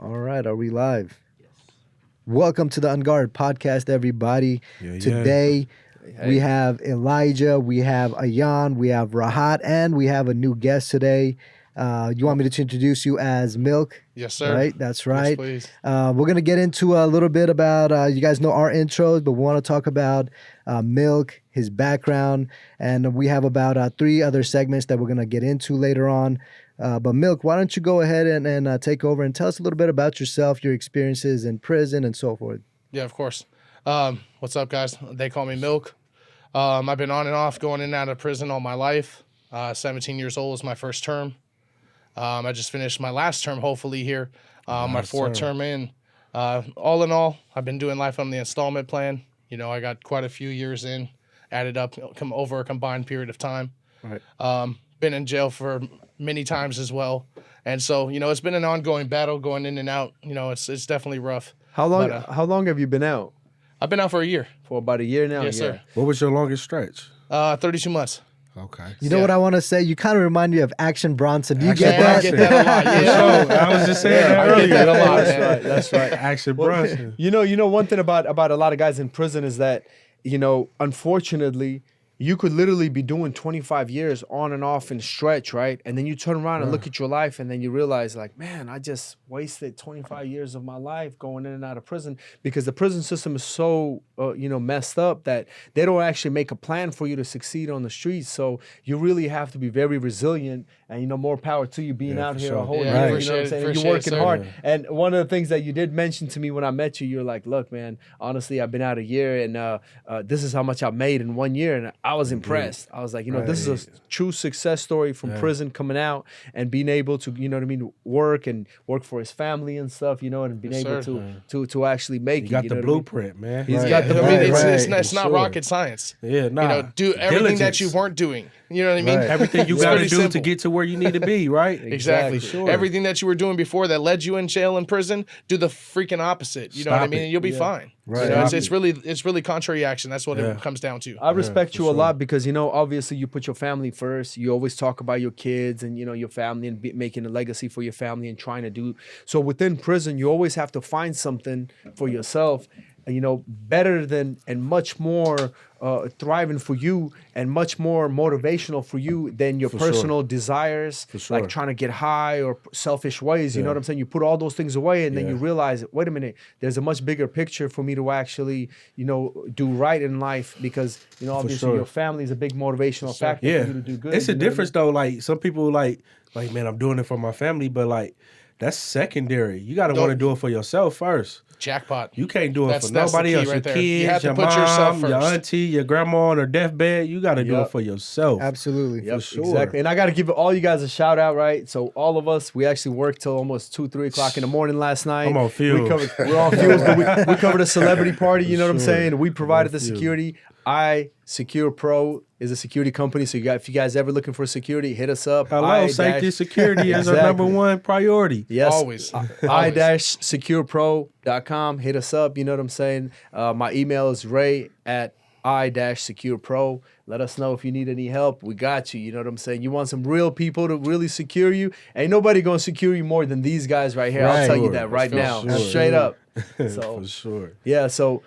All right, are we live? Welcome to the Unguarded podcast, everybody. Today, we have Elijah, we have Ayan, we have Rahat, and we have a new guest today. You want me to introduce you as Milk? Yes, sir. Right, that's right. Yes, please. We're going to get into a little bit about, you guys know our intros, but we want to talk about Milk, his background, and we have about 3 other segments that we're going to get into later on. But Milk, why don't you go ahead and take over and tell us a little bit about yourself, your experiences in prison and so forth. Yeah, of course. What's up, guys? They call me Milk. I've been on and off, going in and out of prison all my life. 17 years old is my first term. I just finished my last term, hopefully here, my 4th term in. All in all, I've been doing life on the installment plan. You know, I got quite a few years in, added up, come over a combined period of time. Right. Been in jail for many times as well. And so, you know, it's been an ongoing battle going in and out. You know, it's definitely rough. How long have you been out? I've been out for a year. For about a year now? Yes, sir. What was your longest stretch? 32 months. Okay. You know what I want to say? You kind of remind me of Action Bronson. Do you get I that? get that a lot. Yeah. I was just saying that I get earlier. that a lot, That's man. right. That's right. Action Bronson. You know, one thing about a lot of guys in prison is that, you know, unfortunately, you could literally be doing 25 years on and off in stretch, right? And then you turn around and look at your life and then you realize like, man, I just wasted 25 years of my life going in and out of prison because the prison system is so, messed up that they don't actually make a plan for you to succeed on the streets. So you really have to be very resilient and, you know, more power to you being out here a whole year, Right. you know what I'm saying? And you're working hard. And one of the things that you did mention to me when I met you, you're like, look, man, honestly, I've been out a year and this is how much I made in 1 year. And I was impressed. I was like, you know, this is a true success story from prison coming out and being able to, you know what I mean, work for his family and stuff, you know, and being able to actually make it. You got you the know blueprint, man. He's Yeah, got the I mean, blueprint. it's not rocket science. Yeah, nah. You know, do everything that Diligence. you weren't doing. You know what I mean? Right. Everything you It's got to pretty do simple. to get to where you need to be, right? Exactly. Sure. Everything that you were doing before that led you in jail and prison, do the freaking opposite. You know what I Stop mean? it. And you'll be fine. Right. You know, Stop it's really contrary action. That's what it comes down to. I respect you a lot because, you know, obviously you put your family first. You always talk about your kids and, you know, your family and making a legacy for your family and trying to do. So within prison, you always have to find something for yourself, you know, better than and much more thriving for you and much more motivational for you than your personal desires, like trying to get high or selfish ways. You know what I'm saying? You put all those things away and then you realize, wait a minute, there's a much bigger picture for me to actually, you know, do right in life because, you know, obviously your family is a big motivational factor for you to do good. It's a difference though. Like some people like, man, I'm doing it for my family, but like that's secondary. You got to want to do it for yourself first. Jackpot. You can't do it That's for the nobody key else. right Your there. kids, You have to your put mom, yourself your first. auntie, your grandma on her deathbed. You got to do it for yourself. Absolutely. Yep, sure. exactly. And I got to give all you guys a shout out, right? So all of us, we actually worked till almost 2, 3 o'clock in the morning last night. I'm on fumes. We're on fumes, but we covered a celebrity party, you know what I'm saying? We provided the security. Secure Pro is a security company. So if you guys ever looking for security, hit us up. Hello, safety and security is our number one priority. Yes. Always. i-securepro.com. Hit us up. You know what I'm saying? My email is ray@i-securepro. Let us know if you need any help. We got you. You know what I'm saying? You want some real people to really secure you? Ain't nobody going to secure you more than these guys right here. I'll tell you that right now. Sure. Straight up. So, For sure. yeah, so...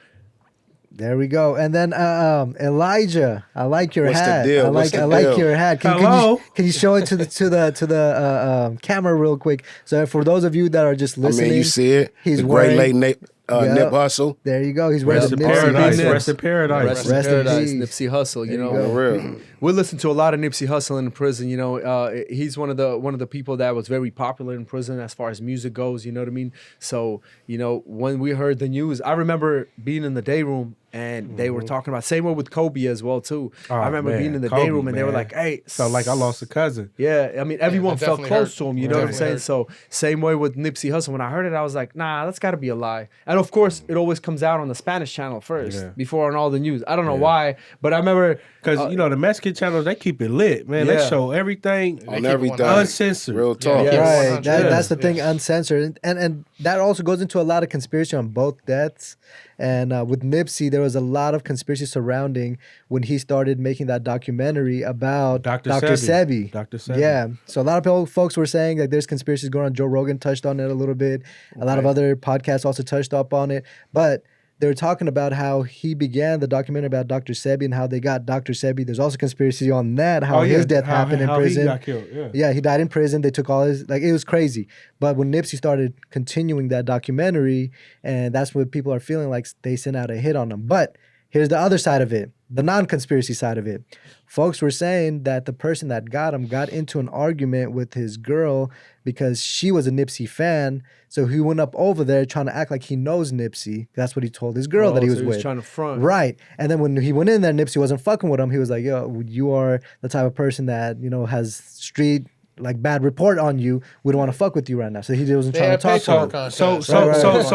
There we go. And then Elijah, I like your What's the hat. deal? I What's like the I like deal? your hat. Hello? Can you show it to the camera real quick? So for those of you that are just I listening, mean, you see it. he's the wearing- great late Nip Hussle. there you go. He's wearing Rest the in Nipsey paradise. beat. Rest in paradise. Rest in Rest in paradise, peace. Nipsey Hussle. You know, For real. we listen to a lot of Nipsey Hussle in prison. You know, he's one of the people that was very popular in prison as far as music goes. You know what I mean? So, you know, when we heard the news, I remember being in the day room and they were talking about same way with Kobe as well too. I remember being in the day room and they were like, "Hey, felt like I lost a cousin." Yeah, I mean, everyone that felt definitely close hurt. to him. You know what I'm saying? Hurt. So same way with Nipsey Hussle. When I heard it, I was like, "Nah, that's got to be a lie." And of course, it always comes out on the Spanish channel first before on all the news. I don't know why, but I remember Because, you know, the Mexican channels, they keep it lit, man. They Yeah. show everything On keep it everything. 100. uncensored. Real talk. Yeah. Right, 100. that's the thing, uncensored, and that also goes into a lot of conspiracy on both deaths. And with Nipsey, there was a lot of conspiracy surrounding when he started making that documentary about Dr. Sebi. Dr. Sebi. Yeah. So a lot of folks were saying like there's conspiracies going on. Joe Rogan touched on it a little bit. A lot of other podcasts also touched up on it. But they were talking about how he began the documentary about Dr. Sebi and how they got Dr. Sebi. There's also conspiracy on that, how his death happened in prison. He got killed, Yeah, he died in prison. They took all his, like, it was crazy. But when Nipsey started continuing that documentary, and that's what people are feeling like they sent out a hit on him. But here's the other side of it, the non-conspiracy side of it. Folks were saying that the person that got him got into an argument with his girl because she was a Nipsey fan. So he went up over there trying to act like he knows Nipsey. That's what he told his girl that he was so with. trying to front. Right. And then when he went in there, Nipsey wasn't fucking with him. He was like, yo, you are the type of person that, you know, has street like bad report on you. We don't want to fuck with you right now. So he wasn't trying to talk to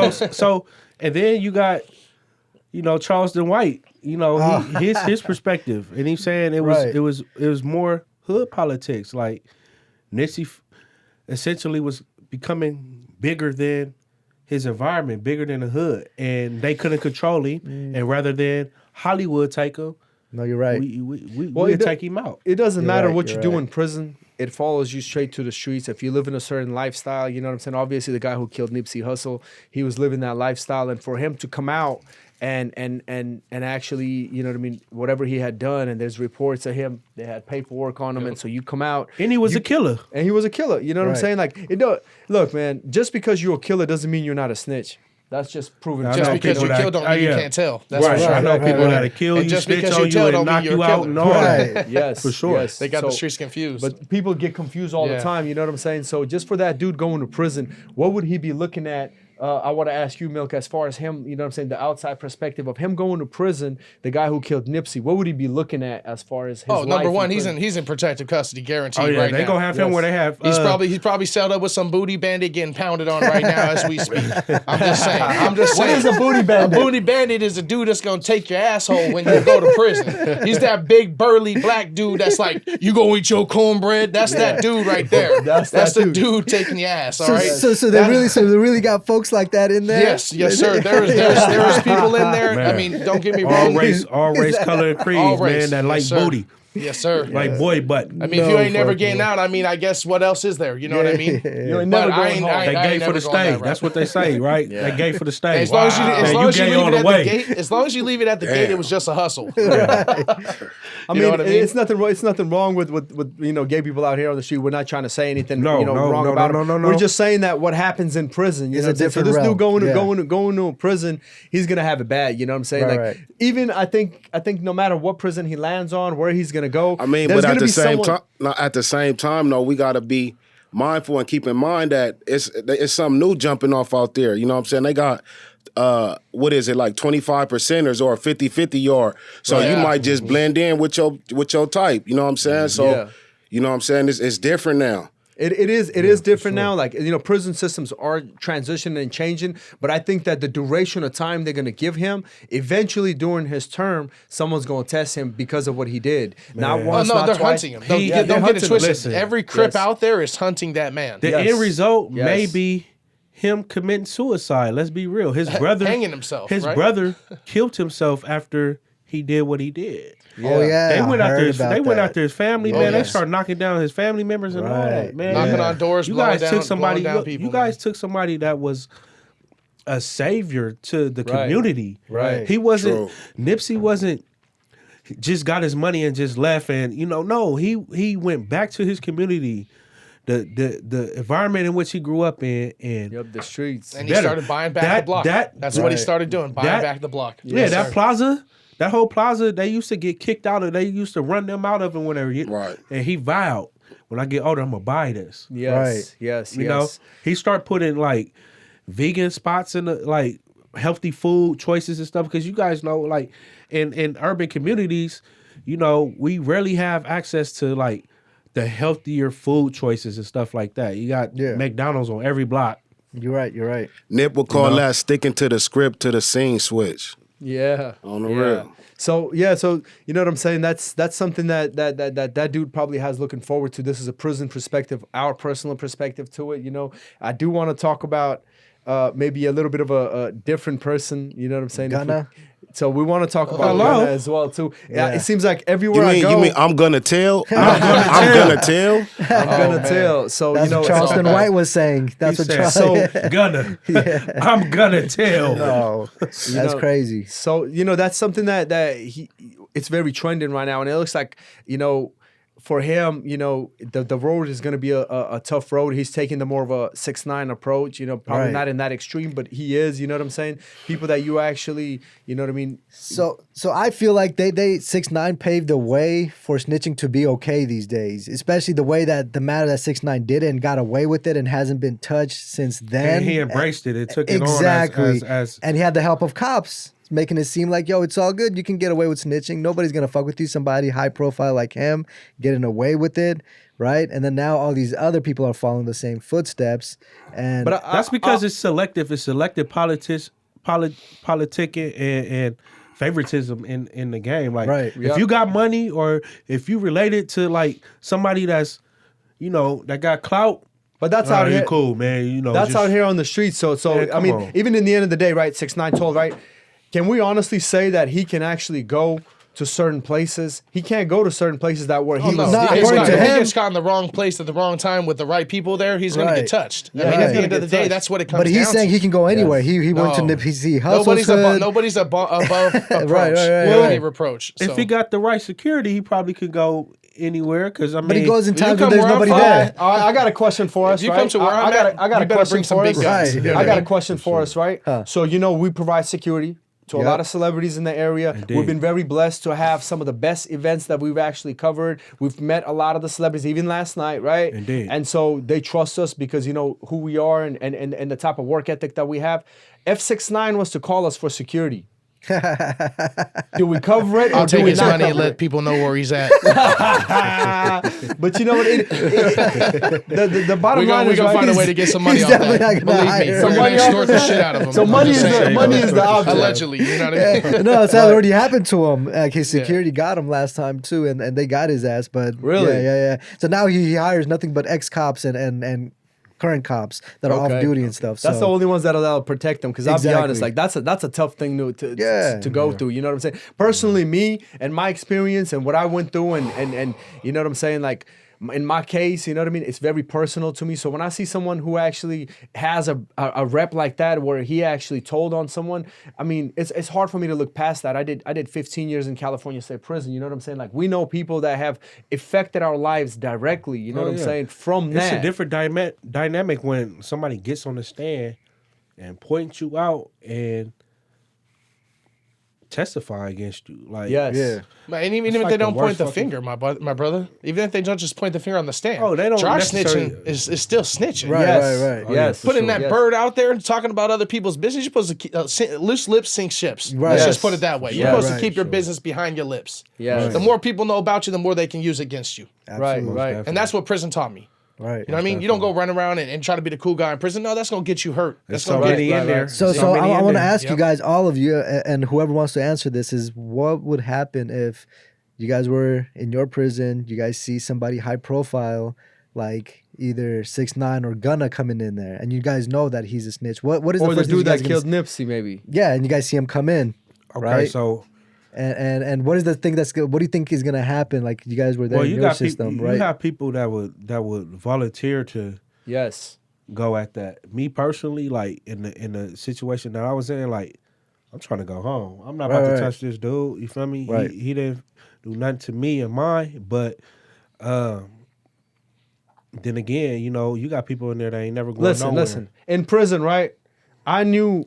him. So, and then you got, you know, Charleston White. You know, his perspective, and he's saying it was more hood politics. Like Nipsey essentially was becoming bigger than his environment, bigger than the hood, and they couldn't control him. And rather than Hollywood take him, no, you're right. We take him out. It doesn't matter right, what you you're do right. in prison. It follows you straight to the streets. If you live in a certain lifestyle, you know what I'm saying? Obviously, the guy who killed Nipsey Hussle, he was living that lifestyle. And for him to come out and actually, you know what I mean, whatever he had done, and there's reports of him, they had paperwork on him, and so you come out. And he was a killer. And he was a killer. You know what I'm saying? Like, look, man, just because you're a killer doesn't mean you're not a snitch. That's just proven. Just because you killed don't mean you can't tell. That's for sure. I know people that kill you, just snitch because on you tell you, don't and knock mean you're you a out killer. and all that. Right. Yes, for sure. Yes. They got So- the streets confused. But people get confused all the time, you know what I'm saying? So just for that dude going to prison, what would he be looking at? I want to ask you, Milk, as far as him, you know what I'm saying, the outside perspective of him going to prison, the guy who killed Nipsey, what would he be looking at as far as his life? number one, in he's prison? in protective custody, guaranteed. Oh yeah, right they now. gonna have him where they have. He's probably settled up with some booty bandit getting pounded on right now as we speak. I'm just saying. What is a booty bandit? A booty bandit is a dude that's gonna take your asshole when you go to prison. He's that big burly black dude that's like, you gonna eat your cornbread? That's that dude right there. That's the dude taking your ass. All right. So they really got folks like that in there. Yes, sir. There's people in there. Man. I mean, don't get me all wrong. race, color, and creed, All race. man. That Yes, like sir. booty, Yes, sir. like boy butt. I mean, if you ain't never getting out, I mean, I guess what else is there? You know what I mean? You ain't But never I going ain't- home. I They ain't gay for never the going that state. route. That's what they say, right? They gay for the state. As long as you, Man, as long as you gay leave all it the at way. the gate, as long as you leave it at the gate, it was just a hustle. I You mean, know what I mean? it's nothing wrong. It's nothing wrong with you know, gay people out here on the street. We're not trying to say anything wrong about them. No. We're just saying that what happens in prison. You It's know, a what I'm saying? So different this dude realm. going to a prison, he's gonna have it bad. You know what I'm saying? Right. Even I think no matter what prison he lands on, where he's gonna go. I mean, there's but gonna at the be same someone- time, at the same time, though, we gotta be mindful and keep in mind that it's something new jumping off out there. You know what I'm saying? They got what is it, like 25 percenters or a 50-50 yard. So you might just blend in with your type. You know what I'm saying? So you know what I'm saying? It's different now. It is different now. Like, you know, prison systems are transitioning and changing, but I think that the duration of time they're going to give him, eventually during his term, someone's going to test him because of what he did. Not Oh, once, no, not they're twice. hunting him. They're Don't get hunting it him. twisted. Listen, Every crip yes. out there is hunting that man. The Yes. end result may Yes. be him committing suicide. Let's be real. His brother Hanging himself, His right? brother killed himself after he did what he did. Oh yeah, They went I after heard his. about They went that. after his family, Oh, man. They yes. started knocking down his family members and all that, Right. man. Knocking on doors, You blowing guys down, took somebody. blowing down people, you guys man. took somebody that was a savior to the Right. community. Right. He wasn't. True. Nipsey wasn't. Just got his money and just left, and no, he went back to his community, the environment in which he grew up in, and Yep, the streets. And he better. started buying back the block. That's what he started doing, buying back the block. Yeah, Yes, that sir. plaza, that whole plaza, they used to get kicked out of. They used to run them out of it whenever. Right. And he vowed, when I get older, I'm gonna buy this. Yes, Right. yes, You know, he started putting like vegan spots in the like healthy food choices and stuff, because you guys know, like in urban communities, we rarely have access to like the healthier food choices and stuff like that. You got McDonald's on every block. You're right. Nip would call that sticking to the script to the scene switch. Yeah. On the real. So you know what I'm saying? That's something that dude probably has looking forward to. This is a prison perspective, our personal perspective to it. I do want to talk about maybe a little bit of a different person. You know what I'm saying? Gunna. So we want to talk about Hello? Gunna as well too. Yeah. Yeah. It seems like everywhere I go, You mean I'm gonna tell? I'm gonna tell. I'm gonna man. tell. So That's you know, what Charleston all White was saying. That's He what said, Charleston. so Gunna, I'm gonna tell. No, that's know, crazy. So that's something that it's very trending right now, and it looks like for him, the road is going to be a tough road. He's taking the more of a 6ix9ine approach. Probably Right. not in that extreme, but he is. You know what I'm saying? People that you actually, you know what I mean? So I feel like they 6ix9ine paved the way for snitching to be okay these days, especially the way that the matter that 6ix9ine did it and got away with it and hasn't been touched since then. And he embraced it. It took it exactly. on as and he had the help of cops making it seem like, yo, it's all good. You can get away with snitching. Nobody's gonna fuck with you. Somebody high profile like him getting away with it, right? And then now all these other people are following the same footsteps. And But that's because it's selective. It's selective politicking and favoritism in the game. Like, Right. if you got money or if you related to like somebody that's, that got clout, But that's out you here. cool, man. That's just- out here on the streets. So Yeah, I come mean, on. even in the end of the day, right? 6ix9ine told, right? Can we honestly say that he can actually go to certain places? He can't go to certain places that where he Oh, no. was. Nah, If he according gets to caught- if him- he gets caught in the wrong place at the wrong time with the right people there, he's going to Right. get touched. Yeah, I mean, he's at the gonna end of get the day, touched. that's what it comes but down he's saying to. he can go anywhere. He went to No. Nipsey Nobody's Hussle's above, hood. nobody's above approach. right, Any reproach. If So. he got the right security, he probably could go anywhere. Because I mean, But he goes in you times when come there's where I'm nobody from, there. I got a question for us. If you right? come to where I I'm got at, I got you a better question bring some for big us. guns. Right. You know I what got a mean? question for us, right? So we provide security to a Yep. lot of celebrities in the area. Indeed. We've been very blessed to have some of the best events that we've actually covered. We've met a lot of the celebrities, even last night, right? Indeed. And so they trust us because who we are and the type of work ethic that we have. If 6ix9ine was to call us for security, do we cover it or I'll do take we his not money and cover let it? people know where he's at. But you know what? The bottom We're line going is to right, find a is- way to get some money he's off that. definitely not gonna Believe me. hire We're him. going to Money off extort the that. shit out of him. So I'm money just is the- saying. money is the object. Allegedly, you know what I mean? No, it's already happened to him. Like his security got him last time too, and they got his ass. But Really? yeah. So now he hires nothing but ex cops and current cops that are Okay. off duty and stuff. That's so. the only ones that'll protect them. Because I'll be honest, Exactly. like that's a tough thing to Yeah. go through. You know what I'm saying? Personally, me and my experience and what I went through, and you know what I'm saying, like. In my case, you know what I mean? It's very personal to me. So when I see someone who actually has a rep like that where he actually told on someone, I mean, it's hard for me to look past that. I did 15 years in California State Prison. You know what I'm saying? Like we know people that have affected our lives directly. You know Oh, what I'm yeah. saying? From it's that. a different dynamic when somebody gets on the stand and points you out and testify against you. Like, Yes. Yeah. And even It's if like they the don't point worst the fucking- finger, my brother, even if they don't just point the finger on the stand, Oh, they don't charge necessarily- snitching is still snitching. Right, Yes. right. Oh, yeah, Yes. for Putting sure. that Yes. bird out there and talking about other people's business, you're supposed to loose lips sink ships. Right. Let's Yes. just put it that way. You're Yeah, supposed right, to keep your sure. business behind your lips. Yes. The more people know about you, the more they can use against you. Right, Absolutely. right. And that's what prison taught me. Right. You know what I mean? You don't go run around and try to be the cool guy in prison. No, that's gonna get you hurt. That's There's so gonna get many right, in there. right. So There's I many in want to there. ask you Yep. guys, all of you, and whoever wants to answer this, is what would happen if you guys were in your prison, you guys see somebody high profile, like either 6ix9ine or Gunna coming in there, and you guys know that he's a snitch. What is Or the the first thing you dude guys that gonna killed Nipsey, maybe. Yeah, and you guys see him come in, Okay, right? so and what is the thing what do you think is gonna happen? Like you guys were there in you your got system, people. right? You have people that would volunteer to Yes. go at that. Me personally, like in the situation that I was in, like I'm trying to go home. I'm not about Right, to right. touch this dude. You feel me? Right. He didn't do nothing to me and mine. But then again, you got people in there that ain't never going nowhere. Listen. In prison, right? I knew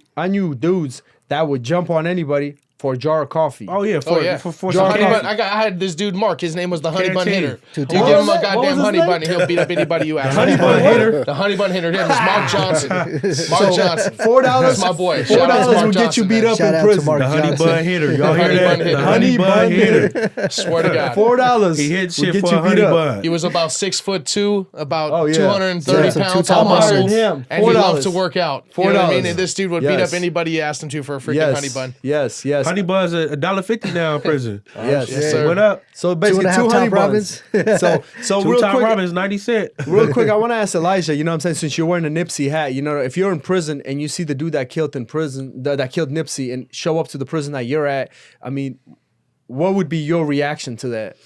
dudes that would jump on anybody for a jar of coffee. Oh yeah, Oh yeah, for The some honey coffee. bun, I had this dude Mark. His name was the honey bun Guaranteed. hitter. Two You times. give him a What was goddamn his honey name? bun, and he'll beat up anybody you ask. Honey bun hitter. The honey bun hitter. His name is Mark Johnson. Mark Johnson. $4. That's my boy. Shout out to $4 Mark will get you Johnson, beat man. up Shout in out to prison. Mark The honey Johnson. bun hitter. Y'all hear Honey that? bun The hitter. honey bun hitter. Swear to God. $4. He hit will shit get for you a beat honey up. bun. He was about 6'2", about Oh, yeah. 230 Yeah, some pounds, two-time all muscle, muscle. Him. and he loved $4. to work out. You know what I mean? $4. And this dude would beat Yes. up anybody you asked him to for a freaking Yes. honey bun. Yes. Honey Buzz $1.50 now in prison. Yes. Yes, sir. What up? So basically, 2.5 two honey top buns. So Two real top quick, Robins, 90 cent. real quick, I want to ask Elijah. You know what I'm saying? Since you're wearing a Nipsey hat, you know, if you're in prison and you see the dude that killed in prison, that killed Nipsey, and show up to the prison that you're at, I mean, what would be your reaction to that?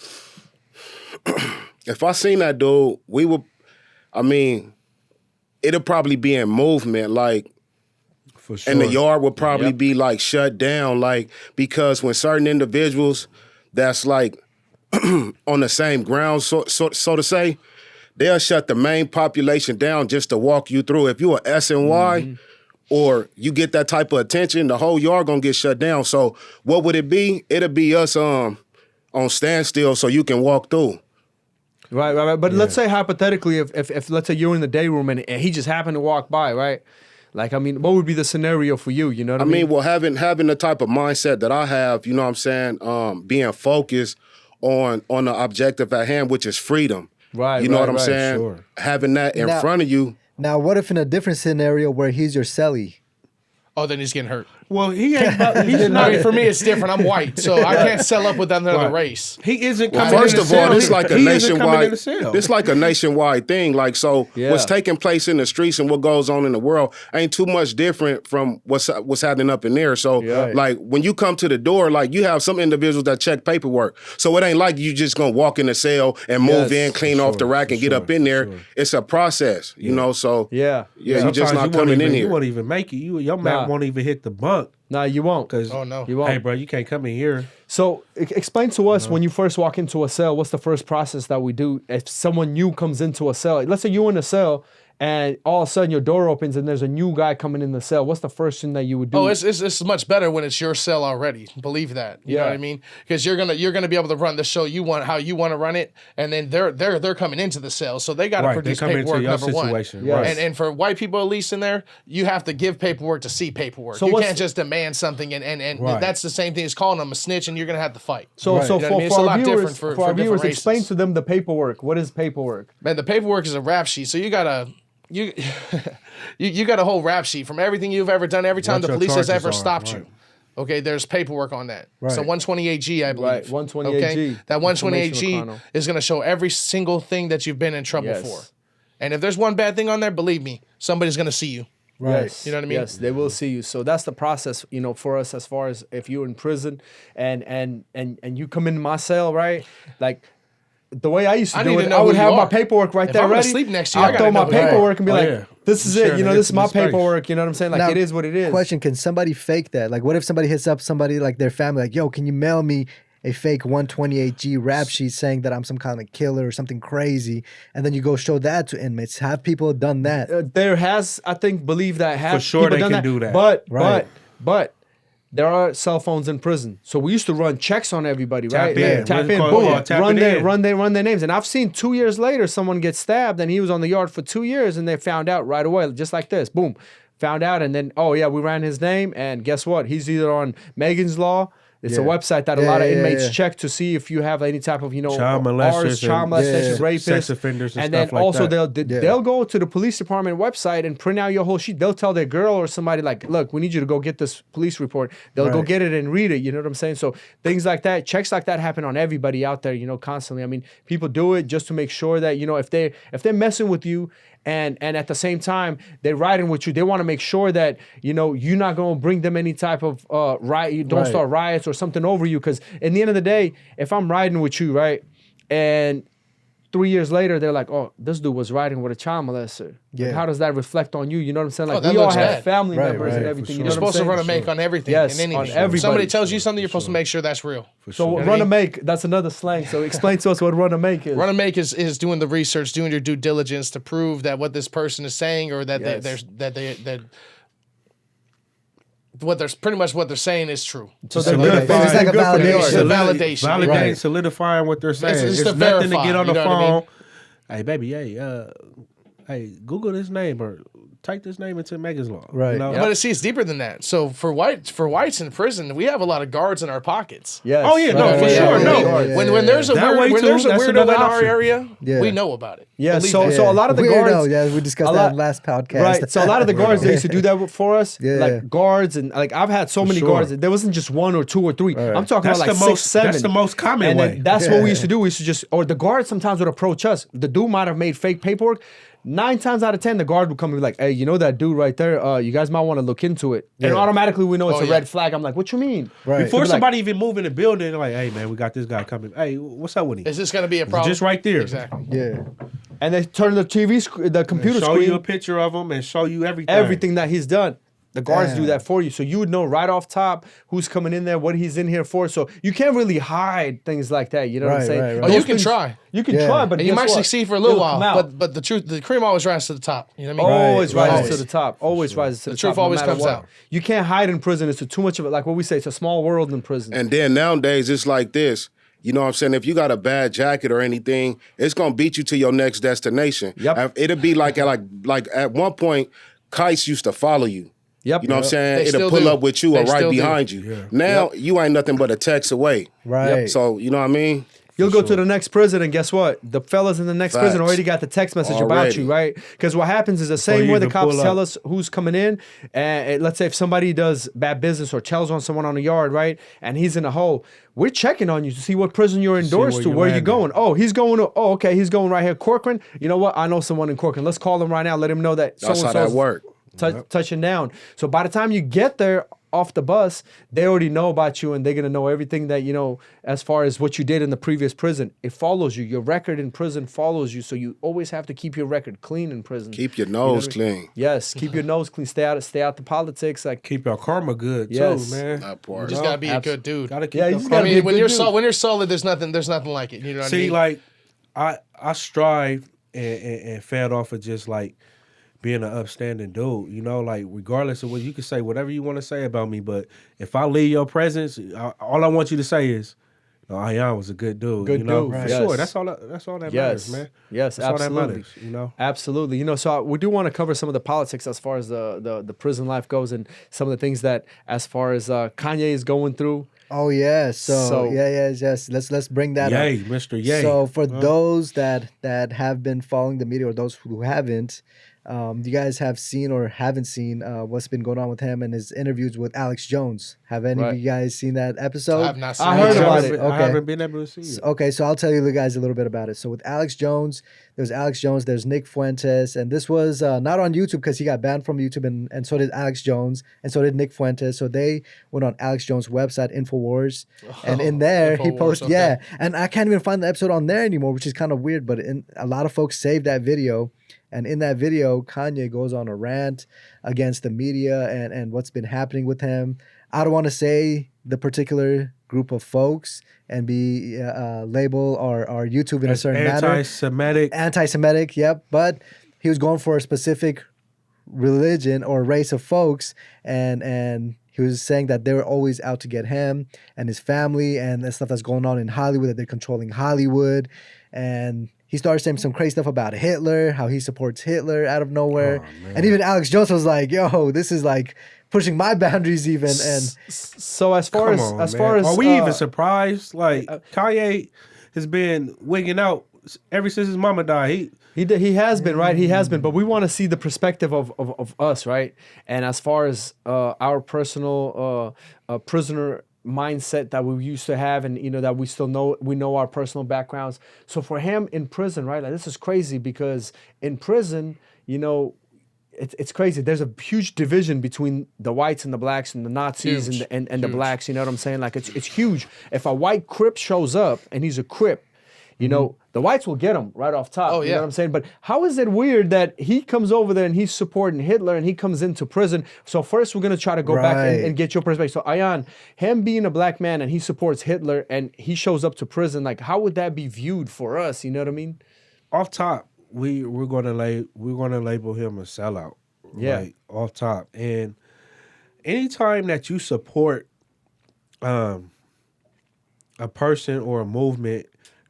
If I seen that dude, we would. I mean, it'll probably be in movement, like. For sure. And the yard would probably be like shut down, like, because when certain individuals that's like on the same ground, so to say, they'll shut the main population down just to walk you through. If you are SNY or you get that type of attention, the whole yard gonna get shut down. So what would it be? It'll be us on standstill so you can walk through. Right. But let's say hypothetically, if let's say you're in the day room and he just happened to walk by, right? Like, I mean, what would be the scenario for you? You know what I mean? Well, having the type of mindset that I have, you know what I'm saying, being focused on the objective at hand, which is freedom. Right. You know what I'm right. saying? Sure. Having that in Now- front of you. Now, what if in a different scenario where he's your cellie? Oh, then he's getting hurt. Well, he ain't. He's I not. mean, for me, it's different. I'm white, so I can't sell up with another Right. race. He isn't coming. First in the of all, cell. this like a He isn't coming in nationwide. the cell. This like a nationwide thing. Like, so Yeah. what's taking place in the streets and what goes on in the world ain't too much different from what's happening up in there. So, Yeah. like, when you come to the door, like, you have some individuals that check paperwork. So it ain't like you just gonna walk in the cell and move Yes. in, clean off the rack, and get up in there. sure. It's a process, you know. So Yeah. you just Sometimes not won't coming even, in You here. won't even make it. Your map Nah. won't even hit the bunk. Nah, you won't. Cause Oh no. You won't. hey, bro, you can't come in here. So explain to us when you first walk into a cell, what's the first process that we do if someone new comes into a cell? Let's say you're in a cell and all of a sudden your door opens and there's a new guy coming in the cell. What's the first thing that you would do? Oh, it's much better when it's your cell already. Believe that. You know Yeah. what I mean? Because you're gonna be able to run the show you want, how you want to run it, and then they're coming into the cell, so they got to Right, they produce come into paperwork. your Number one, situation, Yes. right. and for white people at least in there, you have to give paperwork to see paperwork. So You what's- can't just demand something, and Right. that's the same thing as calling them a snitch, and you're gonna have to fight. So, Right. so You know what I mean? It's for a our lot viewers, different for our different viewers, explain races. to them the paperwork. What is paperwork? Man, the paperwork is a rap sheet, so you gotta. You, you got a whole rap sheet from everything you've ever done, every time What the your police has charges ever are, stopped right. you. Okay, there's paperwork on that. Right. So 128G, I believe. Right, 128G. Okay, that 128G Information chrono. is going to show every single thing that you've been in trouble Yes. for. And if there's one bad thing on there, believe me, somebody's going to see you. Right. Yes. You know what I mean? Yes, they will see you. So that's the process, you know, for us as far as if you're in prison and you come in my cell, right? Like the way I used to I do need it, to know I would who you have my are. paperwork right If there I'm gonna ready. sleep next to you, I I'll gotta throw my know who you are. paperwork and be Oh, like, yeah. this is Sharing it. You know, an this is my intimate space. paperwork. You know what I'm saying? Like Now, it is what it is. Question: can somebody fake that? Like, what if somebody hits up somebody like their family, like, "Yo, can you mail me a fake 128G rap sheet saying that I'm some kind of killer or something crazy?" And then you go show that to inmates. Have people done that? There has, I think, believe that has sure people they done can do that. Right. But there are cell phones in prison, so we used to run checks on everybody, right? in. Tap What is in, it called? boom, Yeah, tap run it their in. run their names, and I've seen 2 years later someone get stabbed, and he was on the yard for 2 years, and they found out right away, just like this, boom, found out, and then oh yeah, we ran his name, and guess what? He's either on Megan's Law. It's a Yeah. website that a Yeah, lot of yeah, inmates yeah. check to see if you have any type of, you know, Child molesters child and- molestation, Yeah. rapists, Sex offenders and then stuff like also that. they'll go to the police department website and print out your whole sheet. They'll tell their girl or somebody like, look, we need you to go get this police report. They'll go Right. get it and read it. You know what I'm saying? So things like that, checks like that happen on everybody out there, you know, constantly. I mean, people do it just to make sure that, you know, if they're messing with you and at the same time they're riding with you, they want to make sure that, you know, you're not going to bring them any type of riot. You don't Right. start riots or something over you. Because in the end of the day, if I'm riding with you, right, and 3 years later, they're like, oh, this dude was riding with a child molester. Like, Yeah. how does that reflect on you? You know what I'm saying? Like, that we all looks have bad. family Right, members right, and for everything. sure. You know You're what I'm supposed to saying? run a make on everything Yes, and on anything. everybody. If somebody tells you something, you're supposed to make sure that's real. So You know what I run a mean? make, that's another slang. So explain to us what run a make is. Run a make is doing the research, doing your due diligence to prove that what this person is saying or that Yes. what they're pretty much what they're saying is true. So they're Solidify. good. Basically, It's like a good for the validation. yard. It's a validation. Validating, Right. solidifying what they're saying. It's It's to nothing to verify, get on you the know what I phone. mean? Hey, baby, hey, Google this name or type this name into Megan's Law. Right. You know? But it's deeper than that. So for whites in prison, we have a lot of guards in our pockets. Yes. Oh, yeah, no, for sure. No. When there's a That way, there's a that's weirdo another in our option. area, Yeah. we know about it. Yeah, Believe so me. a lot of the Weirdo, guards. yeah, we discussed a that lot- in last podcast. Right. So a lot of the guards they used to do that for us. Yeah. Like guards and like I've had so many sure. guards. There wasn't just one or two or three. I'm talking That's about like the 6, most. 7. That's the most common And way. then that's what we used to do. We used to just, or the guard sometimes would approach us. The dude might have made fake paperwork. 9 times out of 10, the guard would come and be like, "Hey, you know that dude right there? You guys might want to look into it." And automatically we know it's a red flag. I'm like, "What you mean?" Right. Before They'd be like, somebody even move in the building, they're like, "Hey, man, we got this guy coming. Hey, what's up with him?" Is this going to be a problem? Just right there. Exactly. Yeah. and they turn the the computer Show screen, you a picture of him and show you everything. everything that he's done. The guards do Damn. that for you. So you would know right off top who's coming in there, what he's in here for. So you can't really hide things like that. You know what I'm Right, saying? right, right. Oh, Those you can things- try. You can Yeah. try, but And you guess might what? succeed for a little It'll while, come out. but the cream always rises to the top. You know what I mean? Always Right, rises right. to the top. Always rises to the, truth top. no always matter comes what. out. You can't hide in prison. It's too much of it. Like what we say, it's a small world in prison. And then nowadays it's like this. You know what I'm saying? If you got a bad jacket or anything, it's gonna beat you to your next destination. Yep. It'll be like at one point, kites used to follow you. Yep. You know what I'm saying? They It'll still pull do. up with you or They right still do. behind you. Now you ain't nothing but a text away. Right. So you know what I mean? You'll go to the next prison, and guess what? The fellas in the next prison Facts. already got the text message about Already. you, right? Because what happens is the same you way the even cops pull tell up. us who's coming in. And let's say if somebody does bad business or tells on someone on the yard, right? And he's in a hole, we're checking on you to see what prison you're endorsed where to, you where you're landed. going. Oh, he's going to, oh, okay, he's going right here. Corcoran, you know what? I know someone in Corcoran. Let's call him right now. Let him know that That's how so-and-so's that work. touching down. So by the time you get there off the bus, they already know about you and they're going to know everything that, you know, as far as what you did in the previous prison. It follows you. Your record in prison follows you. So you always have to keep your record clean in prison. Keep your nose what I mean? clean. Yes, keep your nose clean. Stay out the politics. Like Keep your karma good Yes. too, man. That part. You just gotta be a good dude. Gotta keep Yeah, you your just karma. I gotta be mean, a when good you're dude. when you're solid, there's nothing like it. You know what I See, mean? like I strive and fed off of just like being an upstanding dude, you know, like regardless of what you can say, whatever you want to say about me, but if I leave your presence, all I want you to say is, "No, Ayan was a good dude." Good you know, dude, for yes. sure. That's all that matters, man. Yes, That's all that absolutely. matters, you know. Absolutely. You know, so we do want to cover some of the politics as far as the prison life goes and some of the things that as far as Kanye is going through. Oh yeah. So, So- yes. Let's bring that Yay, up. Mr. Yay. So for those that have been following the media or those who haven't, you guys have seen or haven't seen what's been going on with him and his interviews with Alex Jones. Have any Right. of you guys seen that episode? I have not seen I it. heard about haven't it. been- I Okay. haven't been able to see it. Okay, so I'll tell you guys a little bit about it. So with Alex Jones, there's Nick Fuentes, and this was not on YouTube because he got banned from YouTube, and so did Alex Jones, and so did Nick Fuentes. So they went on Alex Jones' website, Infowars, and in there he Infowars, posted, okay. yeah, and I can't even find the episode on there anymore, which is kind of weird, but a lot of folks saved that video. And in that video, Kanye goes on a rant against the media and what's been happening with him. I don't want to say the particular group of folks and be label or YouTube in a certain manner. Anti-Semitic. Anti-Semitic, yep. But he was going for a specific religion or race of folks, and he was saying that they were always out to get him and his family and the stuff that's going on in Hollywood, that they're controlling Hollywood. And he started saying some crazy stuff about Hitler, how he supports Hitler out of nowhere. And even Alex Jones was like, yo, this is like pushing my boundaries even. And So as far Come on, as man. far as are we even surprised? Like Kanye has been wigging out ever since his mama died. He has been, right? He has been, but we want to see the perspective of us, right? And as far as our personal prisoner mindset that we used to have, and you know that we still know our personal backgrounds. So for him in prison, right? Like this is crazy because in prison, you know, it's crazy. There's a huge division between the whites and the blacks and the Nazis Huge. and the blacks. You know what I'm saying? Like it's huge. If a white Crip shows up and he's a Crip, you know, the whites will get him right off top. Oh, You yeah. know what I'm saying? But how is it weird that he comes over there and he's supporting Hitler and he comes into prison? So first we're going to try to go back Right. and get your perspective. So Ayan, him being a black man and he supports Hitler and he shows up to prison, like how would that be viewed for us? You know what I mean? Off top, we're gonna label him a sellout. Yeah. Like, off top. And anytime that you support a person or a movement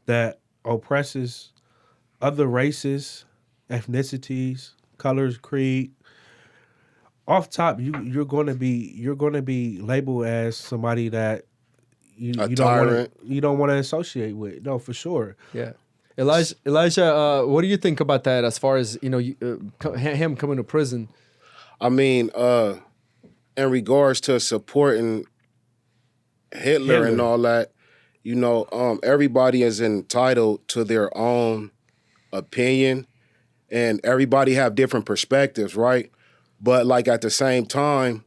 that oppresses other races ethnicities, colors, creed. Off top, you're going to be labeled as somebody that you don't want to associate with. No, for sure. Yeah. Elijah, what do you think about that as far as, him coming to prison? I mean, in regards to supporting Hitler and all that, everybody is entitled to their own opinion, and everybody have different perspectives, right? But like at the same time,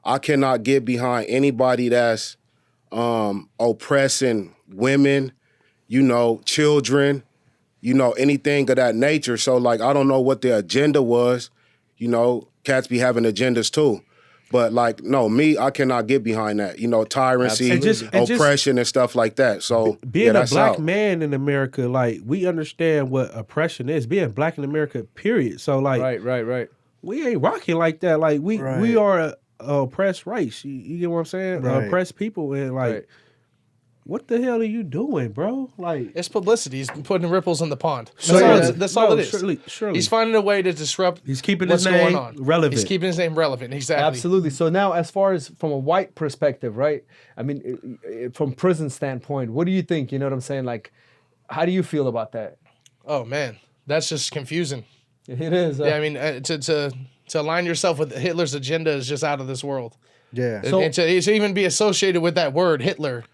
I cannot get behind anybody that's oppressing women, children, anything of that nature. So like, I don't know what their agenda was. Cats be having agendas too. But like, no, I cannot get behind that. Tyranny, oppression, and stuff like that. So being a black man in America, like, we understand what oppression is. Being black in America, period. So like, right. We ain't rocking like that. Like we are a oppressed race. You get what I'm saying? Right. Oppressed people, and like, what the hell are you doing, bro? Like, it's publicity. He's putting ripples in the pond. That's all it is. Surely. He's finding a way to disrupt. He's keeping what's his name going on. relevant. He's keeping his name relevant. Exactly. Absolutely. So now, as far as from a white perspective, right? I mean, from prison standpoint, what do you think? You know what I'm saying? Like, how do you feel about that? Oh man, that's just confusing. It is. Yeah, I mean, to align yourself with Hitler's agenda is just out of this world. Yeah. And to even be associated with that word Hitler,